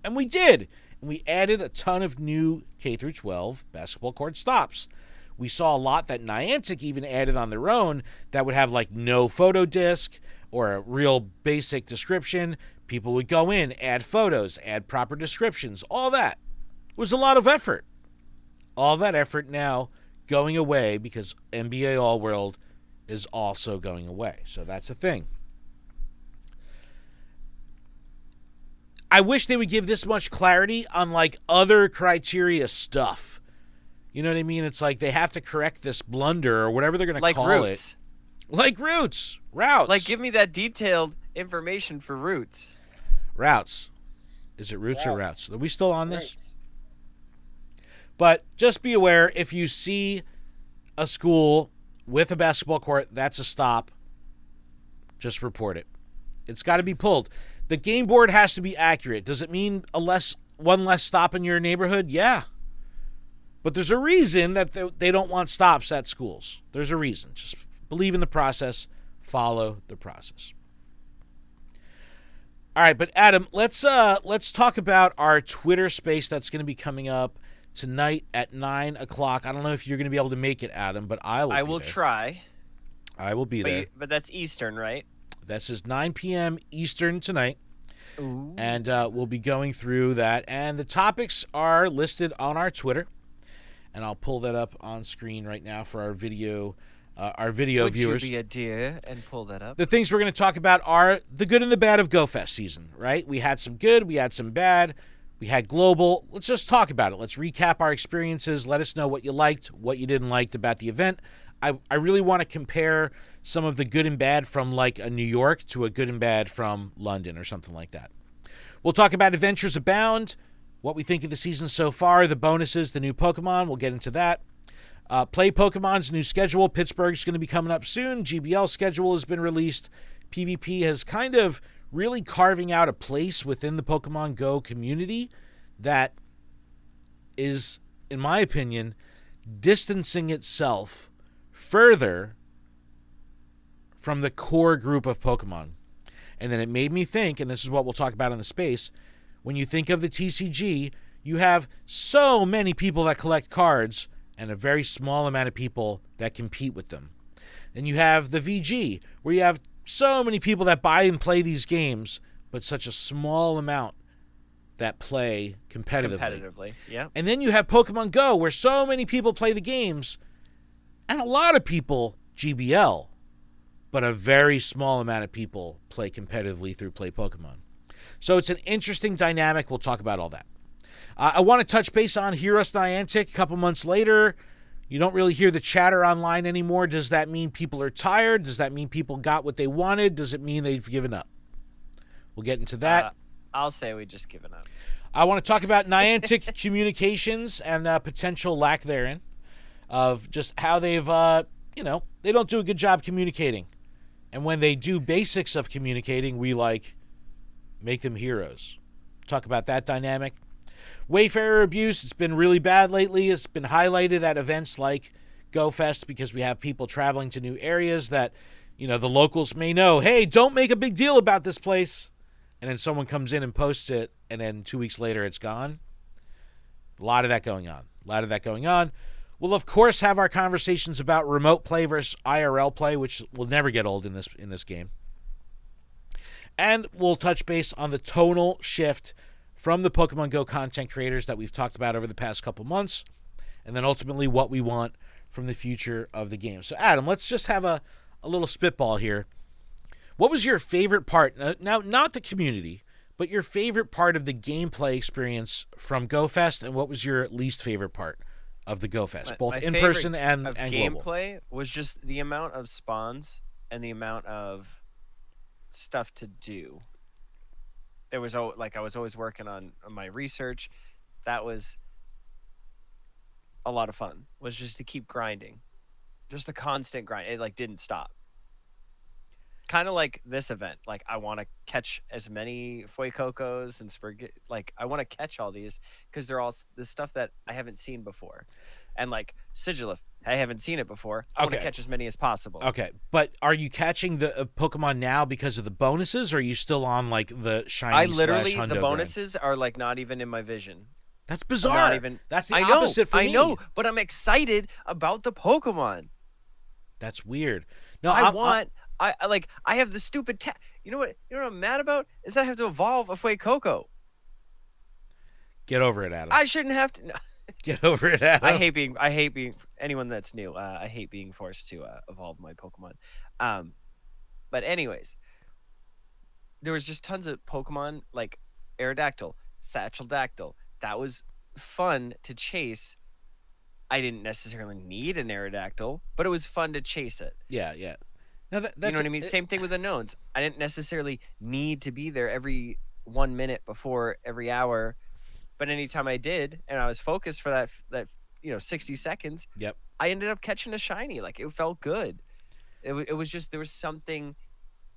And we did. And we added a ton of new K-12 basketball court stops. We saw a lot that Niantic even added on their own that would have like no photo disc or a real basic description. People would go in, add photos, add proper descriptions. All that was a lot of effort. All that effort now going away because NBA All World is also going away. So that's a thing. I wish they would give this much clarity on like other criteria stuff. You know what I mean? It's like they have to correct this blunder or whatever they're going to call roots. it. Like routes. Give me that detailed information for routes. Routes. Is it routes or routes? Are we still on this? But just be aware, if you see a school with a basketball court, that's a stop. Just report it. It's got to be pulled. The game board has to be accurate. Does it mean one less stop in your neighborhood? Yeah. But there's a reason that they don't want stops at schools. There's a reason. Just believe in the process. Follow the process. All right, but Adam, let's talk about our Twitter space that's going to be coming up tonight at 9 o'clock. I don't know if you're going to be able to make it, Adam, but I will try. I will be there. But that's Eastern, right? This is 9 p.m. Eastern tonight. Ooh. And we'll be going through that. And the topics are listed on our Twitter. And I'll pull that up on screen right now for our video viewers. Would you be a dear and pull that up? The things we're going to talk about are the good and the bad of GoFest season, right? We had some good, we had some bad, we had global. Let's just talk about it. Let's recap our experiences. Let us know what you liked, what you didn't like about the event. I really want to compare some of the good and bad from like a New York to a good and bad from London or something like that. We'll talk about Adventures Abound, what we think of the season so far, the bonuses, the new Pokemon. We'll get into that. Play Pokemon's new schedule. Pittsburgh's going to be coming up soon. GBL schedule has been released. PvP has kind of really carving out a place within the Pokemon Go community that is, in my opinion, distancing itself further from the core group of Pokemon. And then it made me think, and this is what we'll talk about in the space, when you think of the TCG, you have so many people that collect cards and a very small amount of people that compete with them. And you have the VG, where you have so many people that buy and play these games, but such a small amount that play competitively. Yeah. And then you have Pokemon Go, where so many people play the games, and a lot of people GBL, but a very small amount of people play competitively through Play Pokemon. So it's an interesting dynamic. We'll talk about all that. I want to touch base on Heroes Niantic a couple months later. You don't really hear the chatter online anymore. Does that mean people are tired? Does that mean people got what they wanted? Does it mean they've given up? We'll get into that. I'll say we just given up. I want to talk about Niantic communications and potential lack therein of just how they've, they don't do a good job communicating. And when they do basics of communicating, we make them heroes. Talk about that dynamic. Wayfarer abuse, it's been really bad lately. It's been highlighted at events like GoFest because we have people traveling to new areas that, the locals may know, hey, don't make a big deal about this place. And then someone comes in and posts it, and then 2 weeks later it's gone. A lot of that going on. We'll, of course, have our conversations about remote play versus IRL play, which will never get old in this game. And we'll touch base on the tonal shift from the Pokemon Go content creators that we've talked about over the past couple months, and then ultimately what we want from the future of the game. So, Adam, let's just have a little spitball here. What was your favorite part? Now, not the community, but your favorite part of the gameplay experience from GoFest, and what was your least favorite part of the GoFest, both in person and global? Gameplay was just the amount of spawns and the amount of stuff to do. There was I was always working on my research. That was a lot of fun. Was just to keep grinding, just the constant grind. It didn't stop. Kind of like this event. I want to catch as many Fuecocos and Spurgit. I want to catch all these because they're all this stuff that I haven't seen before, and Sigilif, I haven't seen it before. I want to catch as many as possible. Okay, but are you catching the Pokemon now because of the bonuses, or are you still on the shiny? I literally /Hundo the bonuses are not even in my vision. That's bizarre. Not even. That's the opposite for me. I know, but I'm excited about the Pokemon. That's weird. No, I want I have the stupid you know what I'm mad about is that I have to evolve a Fuecoco. Get over it, Adam. I shouldn't have to. No. Get over it, Adam. I hate being anyone that's new. I hate being forced to evolve my Pokemon. But anyways, there was just tons of Pokemon like Aerodactyl, Satcheldactyl. That was fun to chase. I didn't necessarily need an Aerodactyl, but it was fun to chase it. Yeah. Now that's, you know what I mean? Same thing with the Knowns. I didn't necessarily need to be there every 1 minute before every hour, but anytime I did, and I was focused for that 60 seconds, Yep. I ended up catching a shiny. Like, it felt good. It was just, there was something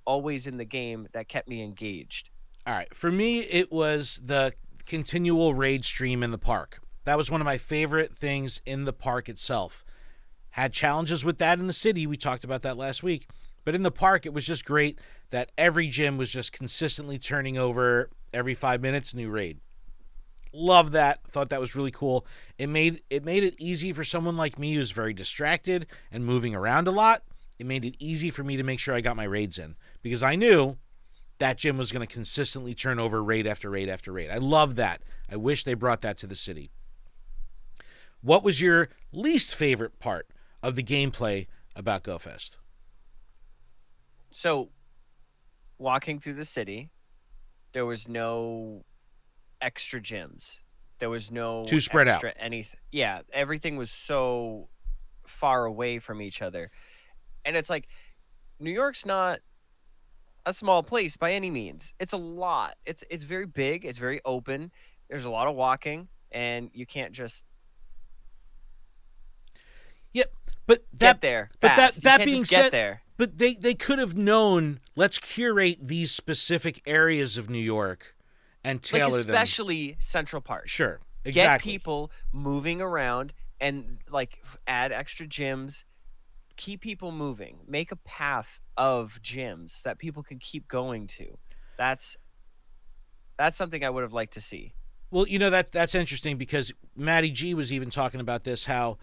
always in the game that kept me engaged. All right. For me, it was the continual raid stream in the park. That was one of my favorite things in the park itself. Had challenges with that in the city. We talked about that last week. But in the park, it was just great that every gym was just consistently turning over every 5 minutes, new raid. Love that. Thought that was really cool. It made it easy for someone like me who's very distracted and moving around a lot. It made it easy for me to make sure I got my raids in because I knew that gym was going to consistently turn over raid after raid after raid. I love that. I wish they brought that to the city. What was your least favorite part of the gameplay about GoFest? So, walking through the city, there was no extra gyms. There was no too spread out. Anything. Yeah, everything was so far away from each other. And it's like, New York's not a small place by any means. It's a lot. It's very big. It's very open. There's a lot of walking, and you can't just but that, get there. But fast. that being said, get there. But they could have known. Let's curate these specific areas of New York and tailor them. Especially Central Park. Sure, exactly. Get people moving around and add extra gyms. Keep people moving. Make a path of gyms that people can keep going to. That's something I would have liked to see. Well, that's interesting because Matty G was even talking about this, how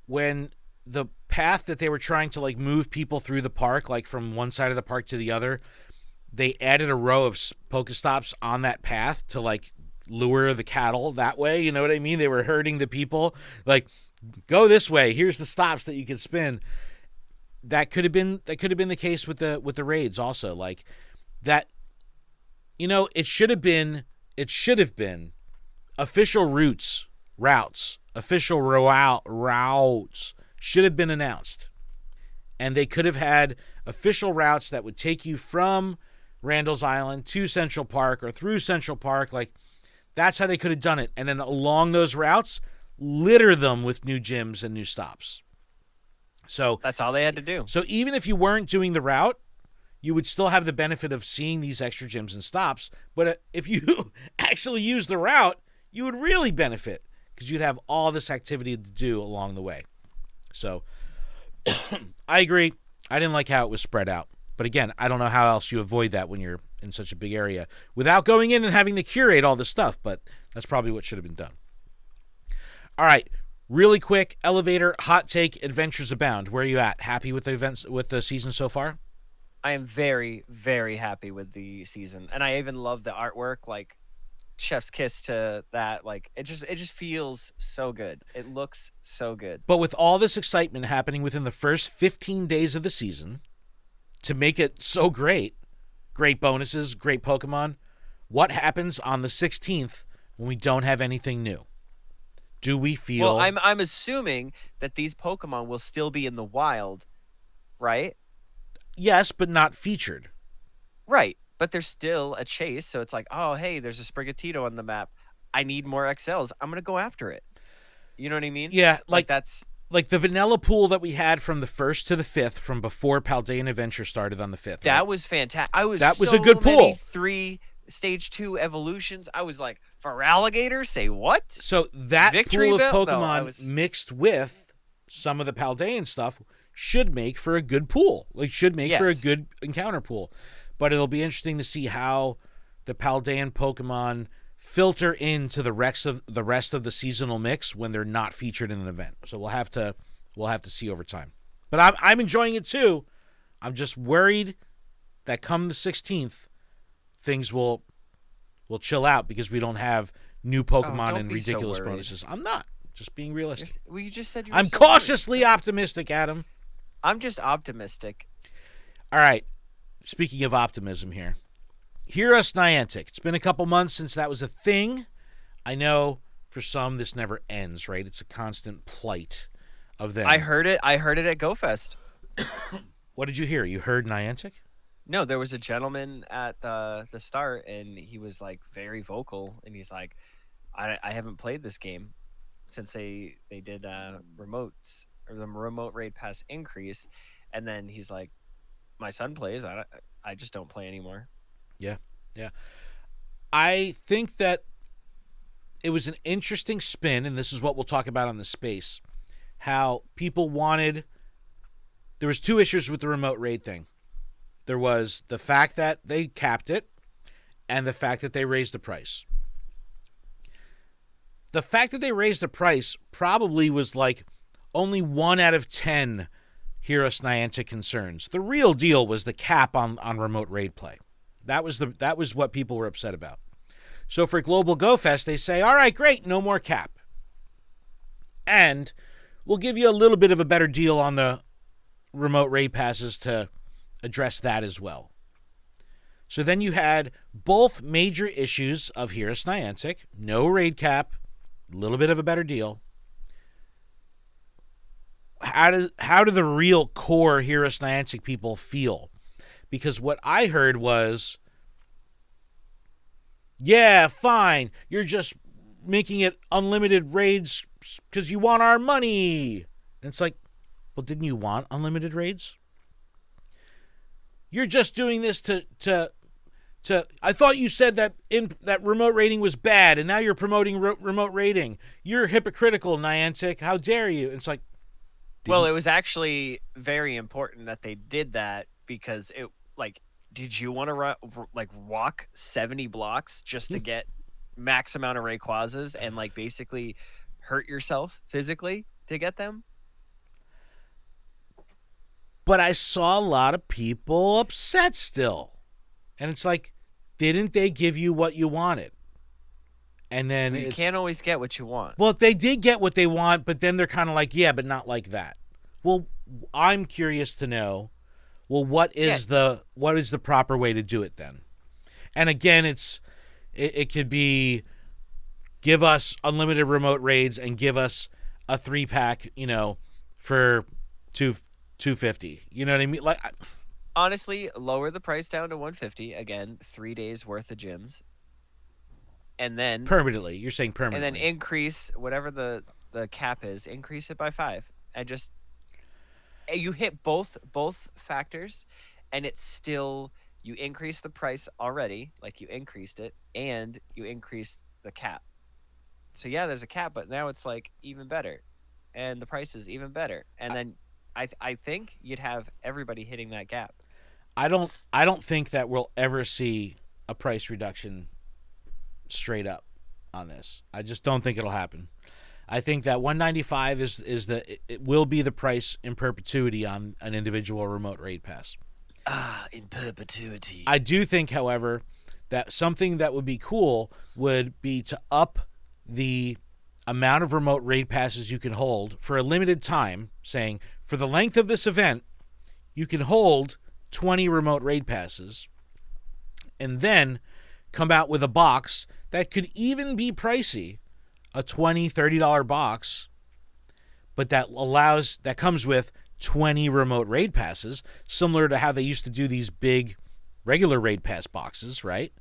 when the path that they were trying to move people through the park, like from one side of the park to the other, they added a row of Pokestops on that path to lure the cattle that way. You know what I mean? They were herding the people. Go this way. Here's the stops that you can spin. That could have been the case with the raids also. That, it should have been official routes, official routes should have been announced. And they could have had official routes that would take you from Randall's Island to Central Park or through Central Park. That's how they could have done it. And then along those routes, litter them with new gyms and new stops. So that's all they had to do. So even if you weren't doing the route, you would still have the benefit of seeing these extra gyms and stops. But if you actually use the route, you would really benefit because you'd have all this activity to do along the way. So I agree. I didn't like how it was spread out. But again, I don't know how else you avoid that when you're in such a big area without going in and having to curate all this stuff. But that's probably what should have been done. All right. Really quick, elevator, hot take, adventures abound. Where are you at? Happy with the events, with the season so far? I am very, very happy with the season. And I even love the artwork, chef's kiss to that. It just feels so good. It looks so good. But with all this excitement happening within the first 15 days of the season, to make it so great bonuses, great Pokemon, what happens on the 16th when we don't have anything new? Do we feel... Well, I'm assuming that these Pokemon will still be in the wild, right? Yes, but not featured. Right, but there's still a chase, so it's oh, hey, there's a Sprigatito on the map. I need more XLs. I'm going to go after it. You know what I mean? Yeah, that's... the vanilla pool that we had from the 1st to the 5th, from before Paldean Adventure started on the 5th. That was fantastic. That was a good pool. 3 Stage 2 evolutions. I was for alligator, say what? So that Victory pool of Bell? Pokemon mixed with some of the Paldean stuff should make for a good pool. Should make for a good encounter pool. But it'll be interesting to see how the Paldean Pokemon filter into the rest of the seasonal mix when they're not featured in an event. So we'll have to see over time. But I'm enjoying it too. I'm just worried that come the 16th, things will chill out because we don't have new Pokemon and ridiculous bonuses. I'm not. Just being realistic. Well, you just said you were I'm cautiously optimistic, Adam. I'm just optimistic. All right. Speaking of optimism here. Hear us, Niantic. It's been a couple months since that was a thing. I know for some this never ends, right? It's a constant plight of them. I heard it at GoFest. What did you hear? You heard Niantic? No, there was a gentleman at the start, and he was like very vocal, and he's like, I haven't played this game since they did remotes or the remote raid pass increase, and then he's like, my son plays. I just don't play anymore. Yeah. I think that it was an interesting spin, and this is what we'll talk about on the space. How people wanted. There was two issues with the remote raid thing. There was the fact that they capped it, and the fact that they raised the price. The fact that they raised the price probably was like only 1 out of 10 Hear Us Niantic concerns. The real deal was the cap on remote raid play. That was what people were upset about. So for Global Go Fest, they say, all right, great, no more cap. And we'll give you a little bit of a better deal on the remote raid passes to address that as well. So then you had both major issues of Hear Us Niantic, no raid cap, a little bit of a better deal. How do the real core Hear Us Niantic people feel? Because what I heard was, yeah, fine, you're just making it unlimited raids because you want our money. And it's like, well, didn't you want unlimited raids? You're just doing this to I thought you said that that remote raiding was bad, and now you're promoting remote raiding. You're hypocritical, Niantic. How dare you? It's like, well, it was actually very important that they did that because it, like, did you want to walk 70 blocks just to get max amount of Rayquazas and like basically hurt yourself physically to get them? But I saw a lot of people upset still. And it's like, didn't they give you what you wanted? And then you can't always get what you want. Well, they did get what they want, but then they're kind of like, yeah, but not like that. Well, I'm curious to know, well, what is the proper way to do it then? And again, it could be give us unlimited remote raids and give us a 3-pack, for $250. You know what I mean? Like, honestly, lower the price down to $150. Again, 3 days worth of gyms, and then permanently. You're saying permanently, and then increase whatever the cap is. Increase it by 5, and just you hit both factors, and it's still you increase the price already, like you increased it, and you increased the cap. So yeah, there's a cap, but now it's like even better, and the price is even better, and then I think you'd have everybody hitting that gap. I don't think that we'll ever see a price reduction straight up on this. I just don't think it'll happen. I think that $195 it will be the price in perpetuity on an individual remote raid pass. In perpetuity. I do think, however, that something that would be cool would be to up the amount of remote raid passes you can hold for a limited time, saying for the length of this event, you can hold 20 remote raid passes, and then come out with a box that could even be pricey, a $20, $30 box, but that comes with 20 remote raid passes, similar to how they used to do these big regular raid pass boxes, right?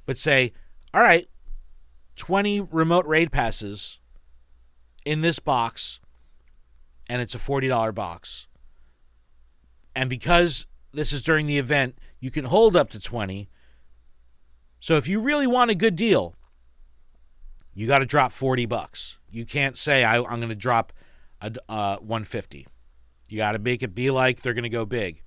But say, all right, 20 remote raid passes in this box, and it's a $40 box. And because this is during the event, you can hold up to 20. So if you really want a good deal, you got to drop $40. You can't say I'm going to drop a $150. You got to make it be like they're going to go big.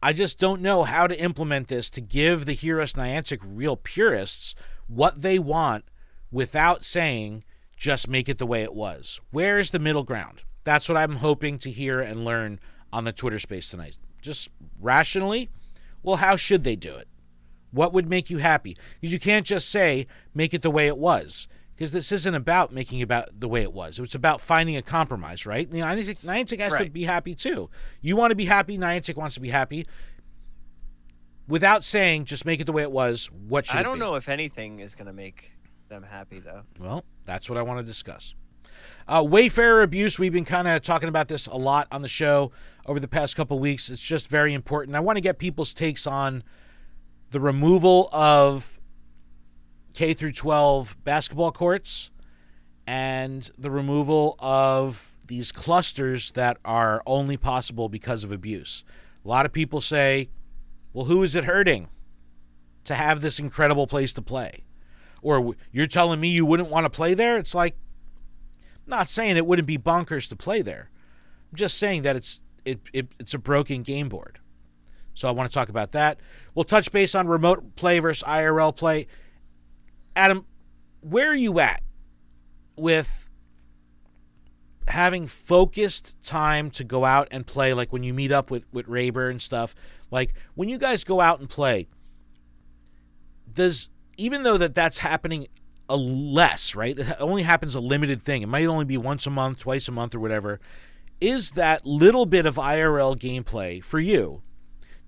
I just don't know how to implement this to give the Hear Us Niantic real purists what they want without saying just make it the way it was. Where is the middle ground? That's what I'm hoping to hear and learn on the Twitter space tonight. just rationally, well, how should they do it? What would make you happy? Because you can't just say, make it the way it was. Because this isn't about making it about the way it was. It's about finding a compromise, right? Niantic has to be happy too. You want to be happy, Niantic wants to be happy. Without saying, just make it the way it was, what should it be? I don't know if anything is going to make them happy, though. Well, that's what I want to discuss. Wayfarer abuse, we've been kind of talking about this a lot on the show over the past couple weeks. It's just very important. I want to get people's takes on the removal of K-12 basketball courts and the removal of these clusters that are only possible because of abuse. A lot of people say, well, who is it hurting to have this incredible place to play? Or you're telling me you wouldn't want to play there? It's like, I'm not saying it wouldn't be bonkers to play there. I'm just saying that it's a broken game board. So I want to talk about that. We'll touch base on remote play versus IRL play. Adam, where are you at with having focused time to go out and play, like when you meet up with Raber and stuff? Like, when you guys go out and play, even though that's happening less, right? It only happens a limited thing. It might only be once a month, twice a month, or whatever. Is that little bit of IRL gameplay for you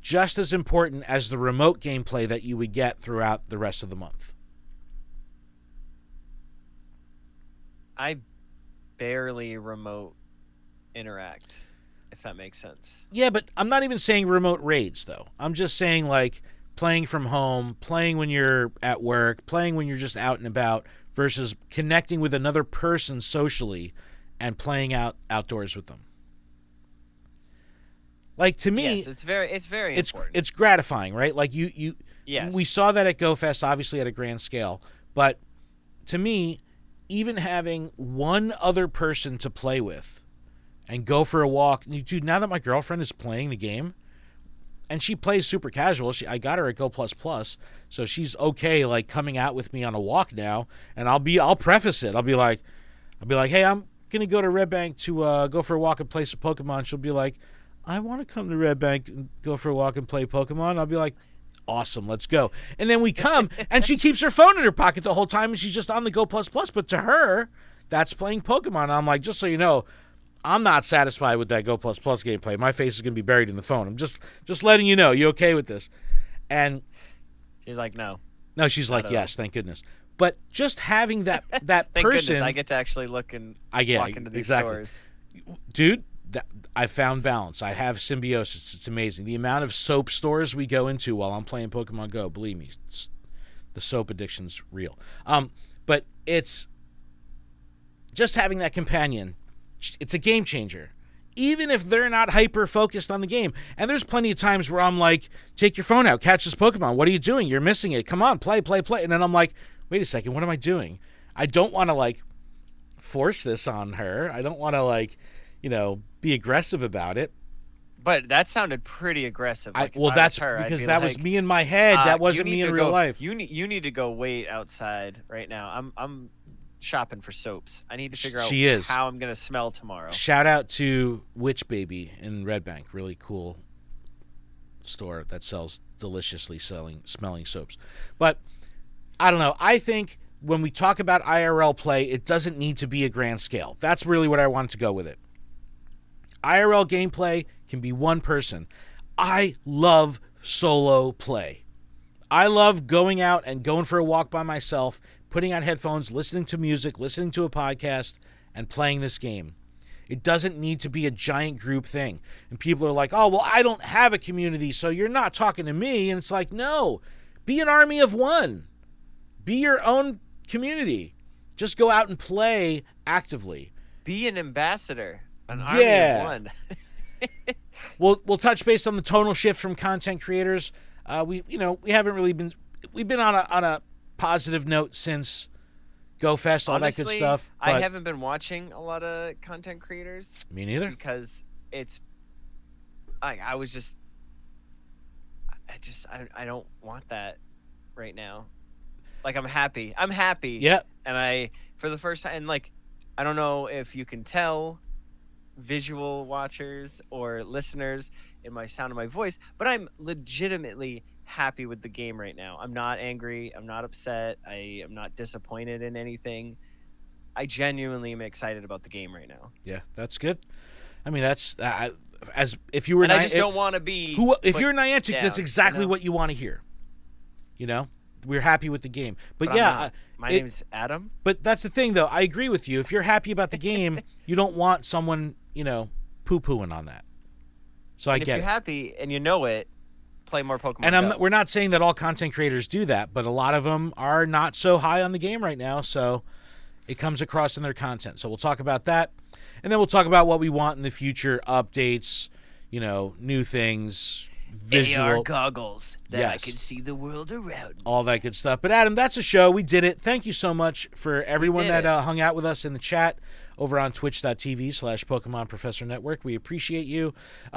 just as important as the remote gameplay that you would get throughout the rest of the month? I barely remote interact, if that makes sense. Yeah, but I'm not even saying remote raids, though. I'm just saying, like, playing from home, playing when you're at work, playing when you're just out and about, versus connecting with another person socially and playing outdoors with them. Like, to me, yes, it's very important. It's gratifying, right? Like, yes. We saw that at GoFest, obviously at a grand scale, but to me, even having one other person to play with and go for a walk, dude, now that my girlfriend is playing the game, and she plays super casual, I got her at Go++, so she's okay, like, coming out with me on a walk now, and I'll preface it. I'll be like, hey, I'm gonna go to Red Bank to go for a walk and play some Pokemon. She'll be like, I want to come to Red Bank and go for a walk and play Pokemon. I'll be like, awesome, let's go. And then we come, and she keeps her phone in her pocket the whole time, and she's just on the Go++. But to her, that's playing Pokemon. I'm like, just so you know, I'm not satisfied with that Go++ gameplay. My face is going to be buried in the phone. I'm just letting you know. You okay with this? And she's like, no. No, she's like, yes, thank goodness. But just having that thank person. Goodness, I get to actually look and walk into these stores. Dude, I found balance. I have symbiosis. It's amazing. The amount of soap stores we go into while I'm playing Pokemon Go, believe me, the soap addiction's real. But it's just having that companion. It's a game changer, even if they're not hyper-focused on the game. And there's plenty of times where I'm like, take your phone out, catch this Pokemon. What are you doing? You're missing it. Come on, play. And then I'm like, wait a second, what am I doing? I don't want to, like, force this on her. I don't want to, like, be aggressive about it. But that sounded pretty aggressive. Like, that's her, because that was me in my head. That wasn't me in real life. You need to go wait outside right now. I'm shopping for soaps. I need to figure out how I'm going to smell tomorrow. Shout out to Witch Baby in Red Bank. Really cool store that sells deliciously smelling soaps. But I don't know. I think when we talk about IRL play, it doesn't need to be a grand scale. That's really what I wanted to go with it. IRL gameplay can be one person. I love solo play. I love going out and going for a walk by myself, putting on headphones, listening to music, listening to a podcast, and playing this game. It doesn't need to be a giant group thing. And people are like, oh, well, I don't have a community, so you're not talking to me. And it's like, no, be an army of one. Be your own community. Just go out and play actively. Be an ambassador. An army of one. We'll touch base on the tonal shift from content creators. We haven't really been. We've been on a positive note since GoFest, all Honestly, that good stuff. I haven't been watching a lot of content creators. Me neither. Because it's, I don't want that right now. Like, I'm happy. Yeah. And for the first time, and like, I don't know if you can tell, visual watchers or listeners in my sound of my voice, but I'm legitimately happy with the game right now. I'm not angry. I'm not upset. I am not disappointed in anything. I genuinely am excited about the game right now. Yeah, that's good. I mean, that's as if you were. And I just don't want to be. If you're Niantic, down, that's exactly you know? what you want to hear. You know, we're happy with the game, but I'm yeah, not. My name's Adam. But that's the thing, though. I agree with you. If you're happy about the game, you don't want someone, poo-pooing on that. So I get it. If you're happy and you know it, play more Pokemon And Go. we're not saying that all content creators do that, but a lot of them are not so high on the game right now, so it comes across in their content. So we'll talk about that, and then we'll talk about what we want in the future, updates, new things, visual AR goggles that I Yes. can see the world around me. all that good stuff. But Adam, that's a show. We did it. Thank you so much for everyone that hung out with us in the chat over on twitch.tv/Pokemon Professor Network. We appreciate you.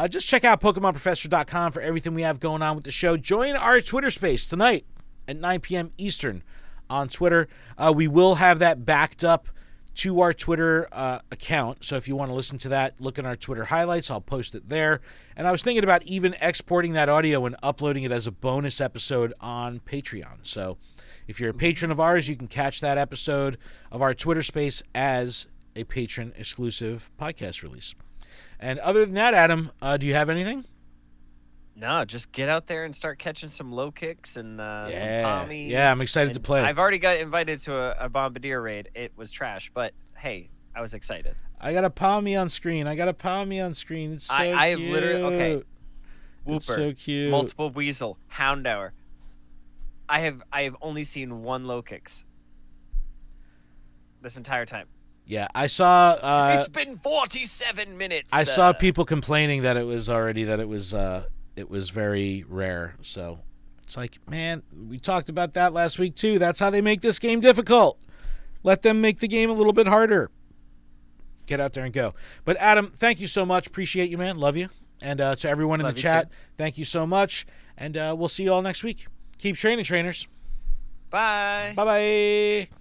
Just check out PokemonProfessor.com for everything we have going on with the show. Join our Twitter space tonight at 9 p.m. Eastern on Twitter. We will have that backed up to our Twitter account. So if you want to listen to that, look in our Twitter highlights. I'll post it there. And I was thinking about even exporting that audio and uploading it as a bonus episode on Patreon. So if you're a patron of ours, you can catch that episode of our Twitter space as a patron exclusive podcast release. And other than that, Adam, do you have anything? No, just get out there and start catching some low kicks and some Tommy. Yeah, I'm excited to play. I've already got invited to a Bombardier raid. It was trash, but hey, I was excited. I got a Palmy on screen. It's so I have cute. literally Wooper, It's so cute. multiple Weasel, Houndour. I have only seen one low kicks this entire time. Yeah, I saw. It's been 47 minutes. I saw people complaining that it was very rare. So it's like, man, we talked about that last week too. That's how they make this game difficult. Let them make the game a little bit harder. Get out there and go. But Adam, thank you so much. Appreciate you, man. Love you. And to everyone in the chat, thank you so much. And we'll see you all next week. Keep training, trainers. Bye. Bye-bye.